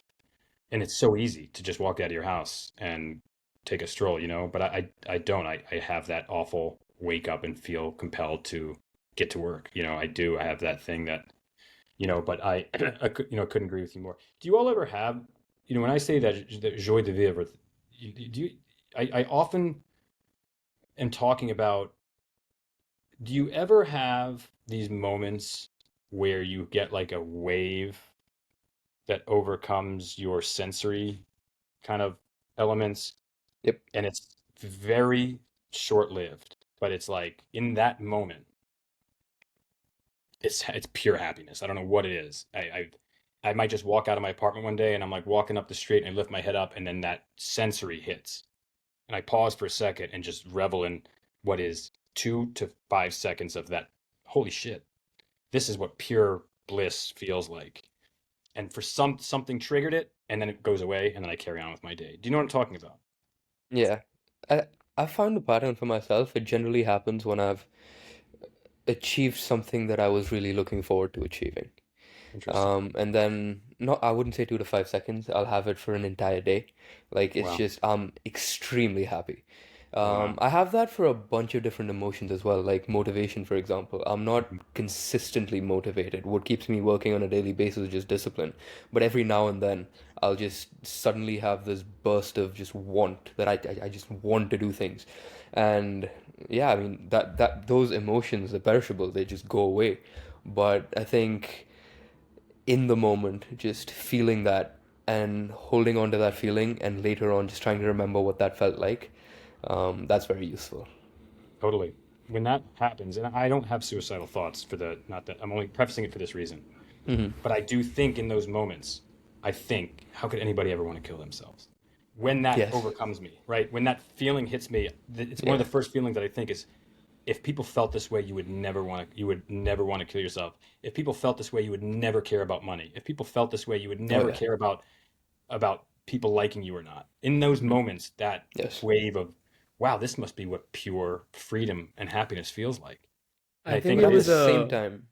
And it's so easy to just walk out of your house and take a stroll, but I don't. I have that awful wake up and feel compelled to get to work. I do. I have that thing that, but couldn't agree with you more. Do you all ever have, when I say that joie de vivre, do you, I often am talking about, do you ever have these moments where you get like a wave that overcomes your sensory kind of elements, Yep. and it's very short-lived, but it's like in that moment, it's pure happiness. I don't know what it is. I might just walk out of my apartment one day and I'm like walking up the street and I lift my head up and then that sensory hits. And I pause for a second and just revel in what is 2 to 5 seconds of that. Holy shit. This is what pure bliss feels like. And for something triggered it and then it goes away and then I carry on with my day. Do you know what I'm talking about? Yeah. I I found a pattern for myself. It generally happens when I've achieved something that I was really looking forward to achieving. Interesting. And then not I wouldn't say 2 to 5 seconds. I'll have it for an entire day. Like it's Wow. just I'm extremely happy. Wow. I have that for a bunch of different emotions as well, like motivation, for example. I'm not Mhm. consistently motivated. What keeps me working on a daily basis is just discipline. But every now and then, I'll just suddenly have this burst of just want that I just want to do things. And yeah, I mean that those emotions are perishable. They just go away. But I think in the moment, just feeling that and holding on to that feeling, and later on, just trying to remember what that felt like, that's very useful. Totally. When that happens, and I don't have suicidal thoughts for the, not that I'm only prefacing it for this reason, Hmm. but I do think in those moments, I think, how could anybody ever want to kill themselves? When that Yes. overcomes me, right? When that feeling hits me, it's one of Yeah. the first feelings that I think is, if people felt this way, you would never want to kill yourself. If people felt this way, you would never care about money. If people felt this way, you would Oh never yeah. care about people liking you or not. In those Hmm. moments, that Yes. wave of, wow, this must be what pure freedom and happiness feels like. And I I think think But it at the was this, same a time,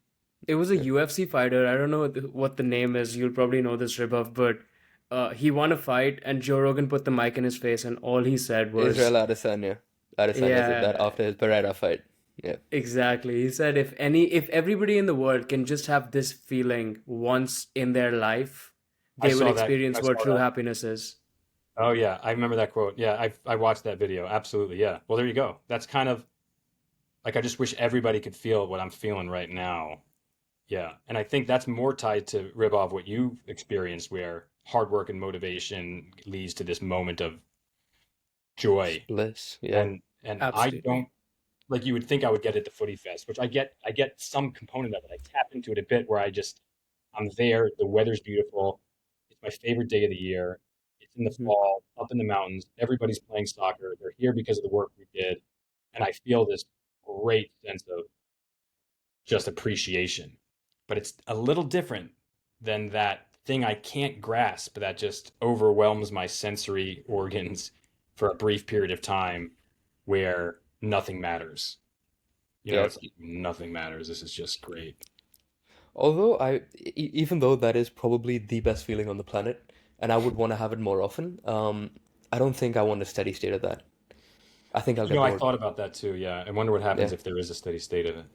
it was a yeah. UFC fighter. I don't know what the name is. You'll probably know this, Ribuff, but he won a fight, and Joe Rogan put the mic in his face, and all he said Israel was, Adesanya. Adesanya said that "Yeah, after his Pereira fight. Yeah. exactly." He said, if everybody in the world can just have this feeling once in their life, I they will saw that, experience I what saw true that. happiness is. Oh yeah, I remember that quote. Yeah, I watched that video. Absolutely. Yeah. Well, there you go. That's kind of like, I just wish everybody could feel what I'm feeling right now. Yeah. And I think that's more tied to rib off what you've experienced, where hard work and motivation leads to this moment of It's joy. bliss. Yeah. And I Absolutely. don't, like, you would think I would get at the footy fest, which I get some component of it. I tap into it a bit where I'm there, the weather's beautiful. It's my favorite day of the year. It's in the Mhm. fall, up in the mountains. Everybody's playing soccer. They're here because of the work we did. And I feel this great sense of just appreciation. But it's a little different than that thing I can't grasp that just overwhelms my sensory organs for a brief period of time, where nothing matters. Yeah. It's like nothing matters. This is just great. Although even though that is probably the best feeling on the planet, and I would want to have it more often, I don't think I want a steady state of that. I think I'll get I bored. thought about that too. Yeah. I wonder what happens Yeah. if there is a steady state of it.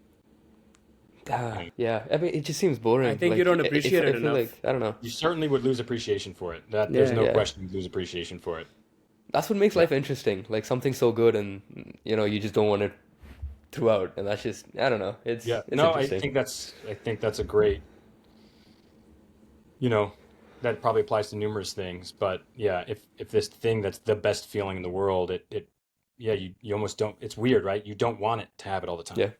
Yeah. Yeah. I mean, it just seems I boring. think you Like, don't appreciate I it feel enough. like, I don't know. You certainly would lose appreciation for it. That there's Yeah. no Yeah. question, you'd lose appreciation for it. That's what makes Yeah. life interesting. Like something so good and you just don't want it throughout. And that's just, I don't know. Yeah. It's No, interesting. I think that's a great, you know, that probably applies to numerous things. But yeah, if this thing that's the best feeling in the world, yeah, you almost don't. It's weird, right? You don't want it to have it all the time. Yeah.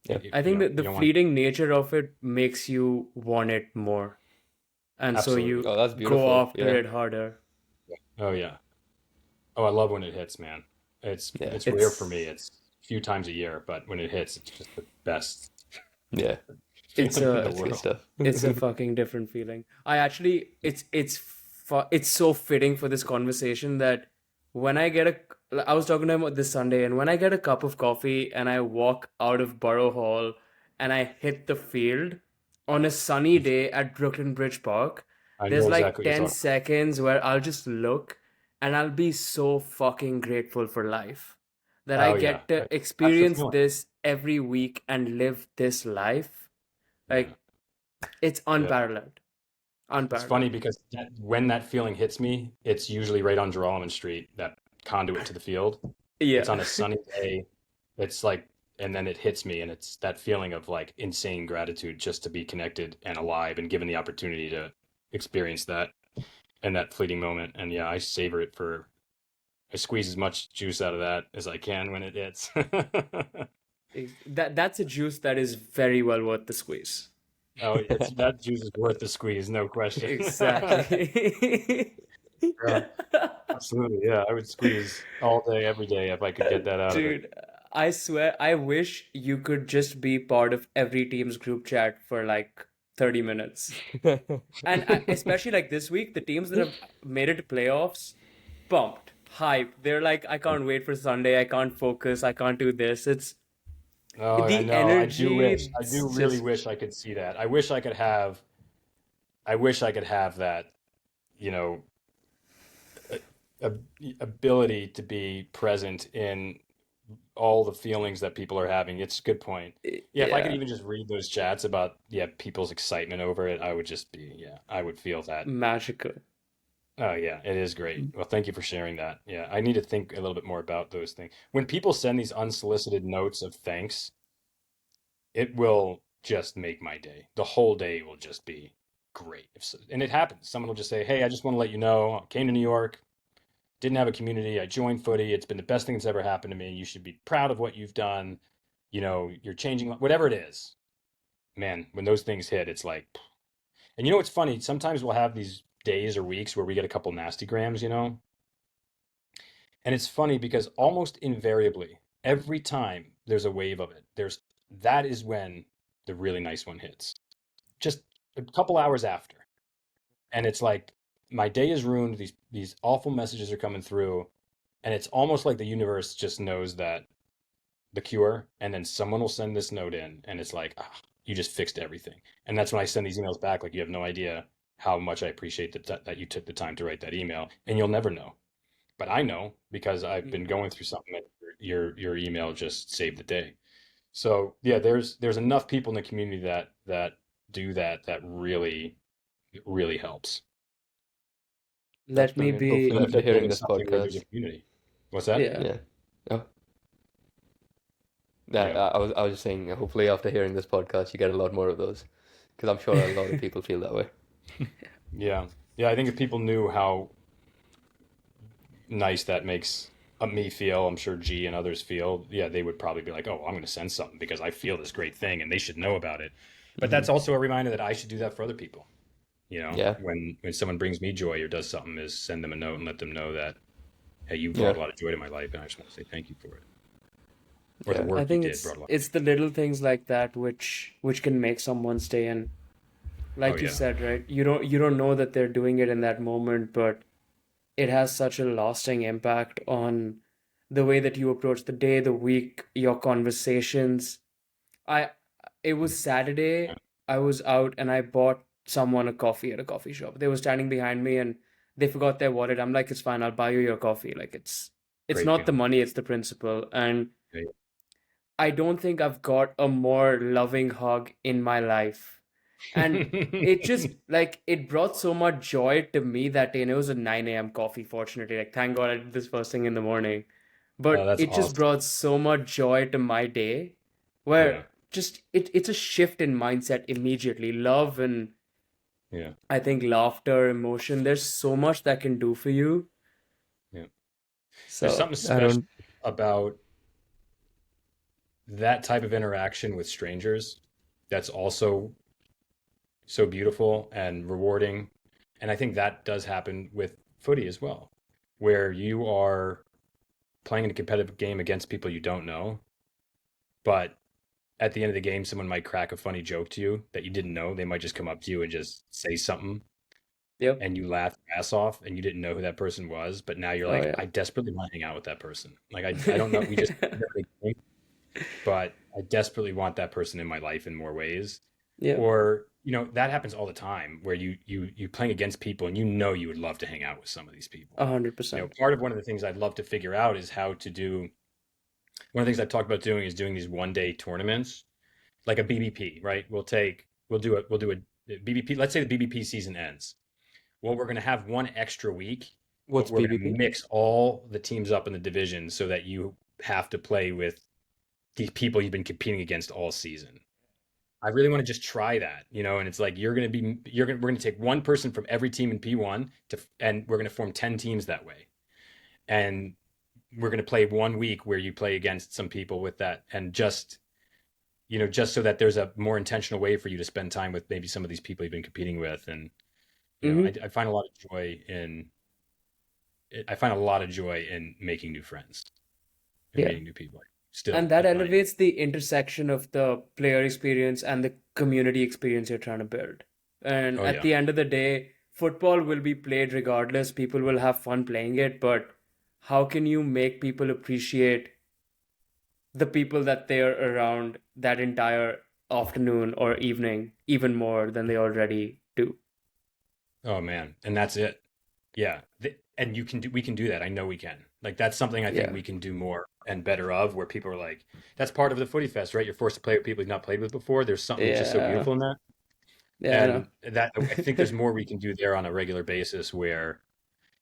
Yeah. I think that You the don't want. fleeting nature of it makes you want it more. And so Absolutely. you Oh, that's go beautiful. after Yeah. it harder. Oh yeah. Oh, I love when it hits, man. Yeah. It's rare for me. It's It's a few times a year, but when it hits, it's just the best Yeah. it's feeling in the a That's good world. stuff. it's a fucking different feeling. I actually it's so fitting for this conversation that when I was talking to him this Sunday, and when I get a cup of coffee and I walk out of Borough Hall and I hit the field on a sunny day at Brooklyn Bridge Park, I there's know like exactly what you're 10 talking about. seconds where I'll just look and I'll be so fucking grateful for life that I Oh yeah, get to that's the experience feeling. this every week and live this life. Yeah, Like, it's yeah. unparalleled. It's funny Unparalleled. because when that feeling hits me, it's usually right on Jerome Street, that conduit to the field. It's Yeah. on a sunny day. It's like, and then it hits me, and it's that feeling of like insane gratitude just to be connected and alive and given the opportunity to experience that and that fleeting moment. And yeah, I squeeze as much juice out of that as I can when it hits. That's a juice that is very well worth the squeeze. Oh, it's that juice is worth the squeeze, no question. Exactly. Yeah, absolutely. Yeah, I would squeeze all day, every day if I could get that out of it. Dude, I swear, I wish you could just be part of every team's group chat for like 30 minutes. And especially like this week, the teams that have made it to playoffs, pumped, hype. They're like, I can't wait for Sunday. I can't focus. I can't do this. It's Oh, I The know. I do wish. energy, I do it's really just wish I could see that. I wish I could have. I wish I could have that. You know, a, ability to be present in all the feelings that people are having. It's a good point. Yeah, if I could yeah, even just read those chats about people's excitement over it, I would just be I would feel that. magical. Oh yeah, it is great. Well, thank you for sharing that. Yeah, I need to think a little bit more about those things. When people send these unsolicited notes of thanks, it will just make my day. The whole day will just be great. And it happens. Someone will just say, "Hey, I just want to let you know, I came to New York, didn't have a community. I joined footy. It's been the best thing that's ever happened to me. You should be proud of what you've done. You're changing whatever it is." Man, when those things hit, it's like, and you know what's funny? Sometimes we'll have these days or weeks where we get a couple nasty grams, and it's funny because almost invariably, every time there's a wave of it, that is when the really nice one hits. Just a couple hours after. And it's like my day is ruined. These awful messages are coming through, and it's almost like the universe just knows that the cure, and then someone will send this note in, and it's like, you just fixed everything. And that's when I send these emails back, like, you have no idea how much I appreciate that you took the time to write that email, and you'll never know. But I know because I've been going through something that your email just saved the day. So yeah, there's enough people in the community that do that really helps. Let That's me brilliant. Hopefully, Even after if hearing doing this something where there's a podcast, community. What's that? yeah. Oh, that Yeah. I was just saying. Hopefully, after hearing this podcast, you get a lot more of those, because I'm sure a lot of people feel that way. Yeah. Yeah, I think if people knew how nice that makes me feel, I'm sure G and others feel, yeah, they would probably be like, oh, I'm going to send something because I feel this great thing and they should know about it. But Hmm. that's also a reminder that I should do that for other people. Yeah, When someone brings me joy or does something, is send them a note and let them know that, hey, you yeah, brought a lot of joy to my life and I just want to say thank you for it. Or the yeah. I work you think did it's brought a lot. it's the little things like that which can make someone stay. And Oh like you yeah. said, right? You don't know that they're doing it in that moment, but it has such a lasting impact on the way that you approach the day, the week, your conversations. I It was Yeah. Saturday. I was out and I bought someone a coffee at a coffee shop. They were standing behind me and they forgot their wallet. I'm like, it's fine, I'll buy you your coffee. Like it's Great not the feeling. money, it's the principle. And Yeah. I don't think I've got a more loving hug in my life. And it just like it brought so much joy to me that day. And it was a 9 a.m. coffee, fortunately. Like thank God I did this first thing in the morning. Oh, But that's it just awesome. brought so much joy to my day Yeah. where just it's a shift in mindset immediately. Love and Yeah. I think laughter, emotion, there's so much that can do for you. Yeah. There's So something I special don't. about that type of interaction with strangers that's also so beautiful and rewarding. And I think that does happen with footy as well, where you are playing in a competitive game against people you don't know, but at the end of the game, someone might crack a funny joke to you that you didn't know. They might just come up to you and just say something, yep. and you laugh your ass off, and you didn't know who that person was, but now you're Oh like, yeah. I desperately want to hang out with that person. Like I don't know, we just but I desperately want that person in my life in more ways. Yep. Or, that happens all the time where you playing against people and you would love to hang out with some of these people. 100%. Part of one of the things I'd love to figure out is how to do one of the things I've talked about doing is doing these 1 day tournaments, like a BBP, right? We'll do a BBP. Let's say the BBP season ends. Well, we're going to have one extra week, but What's we're going to BBP? mix all the teams up in the division so that you have to play with these people you've been competing against all season. I really want to just try that, and it's like we're going to take one person from every team in P1 and we're going to form 10 teams that way. And we're going to play 1 week where you play against some people with that and just so that there's a more intentional way for you to spend time with maybe some of these people you've been competing with. And, Hmm. I find a lot of joy in making new friends and Yeah. meeting new people. And Still, that I find, elevates the intersection of the player experience and the community experience you're trying to build. And oh at yeah, the end of the day, football will be played regardless. People will have fun playing it, but how can you make people appreciate the people that they're around that entire afternoon or evening even more than they already do. Oh man, and that's it. Yeah, and we can do that. I know we can. Like that's something I think Yeah. we can do more and better of, where people are like, that's part of the footy fest, right? You're forced to play with people you've not played with before. There's something that's just so Yeah. beautiful in that. Yeah, I know. And that I think there's more we can do there on a regular basis where,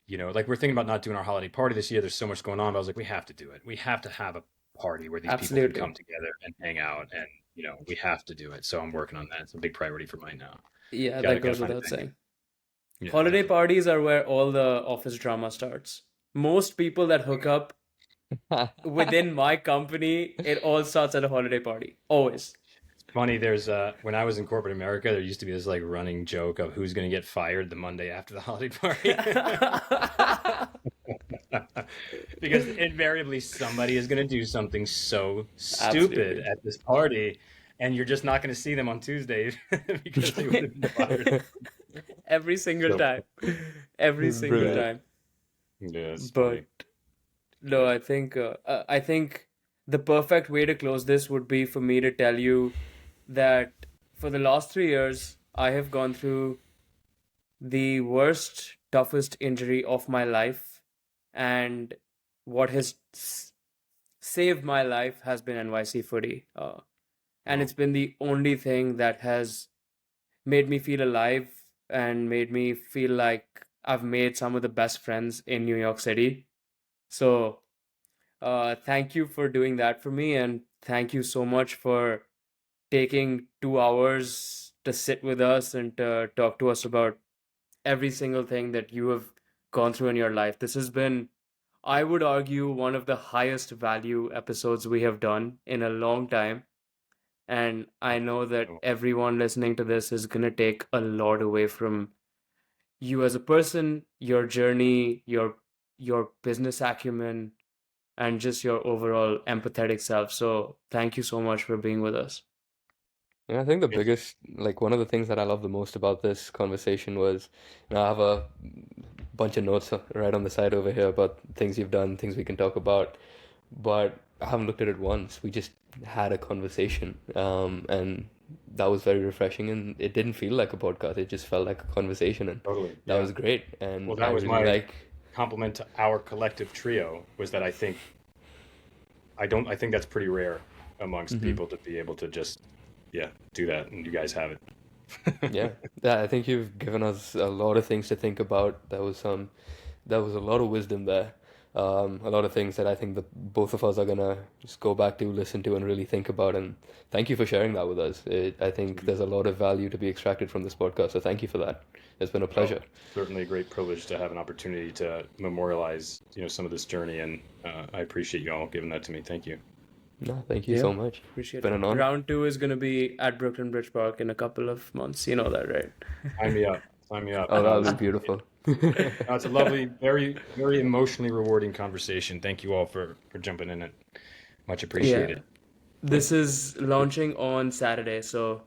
like we're thinking about not doing our holiday party this year. There's so much going on, but I was like, we have to do it. We have to have a party where these people can Absolutely. come together and hang out, and we have to do it. So I'm working on that. It's a big priority for mine now. Yeah, Got to that got to goes find a without venue. saying. Yeah, Holiday definitely. parties are where all the office drama starts. Most people that hook up within my company, it all starts at a holiday party. Always. Funny, there's when I was in corporate America, there used to be this like running joke of who's going to get fired the Monday after the holiday party. Because invariably somebody is going to do something so stupid Absolutely. at this party, and you're just not going to see them on Tuesday because they would have been fired. Every single So time. Every single yeah, Brilliant. time. yeah, it's But funny. no, I think the perfect way to close this would be for me to tell you that for the last 3 years, I have gone through the worst, toughest injury of my life, and what has saved my life has been NYC Footy, and Wow. it's been the only thing that has made me feel alive and made me feel like I've made some of the best friends in New York City. So, thank you for doing that for me, and thank you so much for taking 2 hours to sit with us and to talk to us about every single thing that you have gone through in your life. This has been, I would argue, one of the highest value episodes we have done in a long time. And I know that Oh, everyone listening to this is going to take a lot away from you as a person, your journey, your business acumen, and just your overall empathetic self. So thank you so much for being with us. And I think the it's biggest, like one of the things that I love the most about this conversation was, I have a bunch of notes right on the side over here about things you've done, things we can talk about, but I haven't looked at it once. We just had a conversation, and that was very refreshing, and it didn't feel like a podcast. It just felt like a conversation, and totally, that yeah. was great. Well, And I that was really my like, compliment to our collective trio was that I think that's pretty rare amongst hmm people to be able to just, yeah, do that, and you guys have yeah, it. I think you've given us a lot of things to think about. There was a lot of wisdom there. A lot of things that I think that both of us are gonna just go back to, listen to, and really think about. And thank you for sharing that with us. I think there's a lot of value to be extracted from this podcast. So thank you for that. It's been a Oh, pleasure. certainly a great privilege to have an opportunity to memorialize, some of this journey, and I appreciate you all giving that to me. Thank you. No, thank you Yeah, so much. It's appreciate been it. an honor. Round two is going to be at Brooklyn Bridge Park in a couple of months. You know that, Sign right? me up. Sign me up. Oh, No, that'll this be is beautiful. no, it's a lovely, very, very emotionally rewarding conversation. Thank you all for jumping in it. Much Yeah. appreciated. This is launching on Saturday, so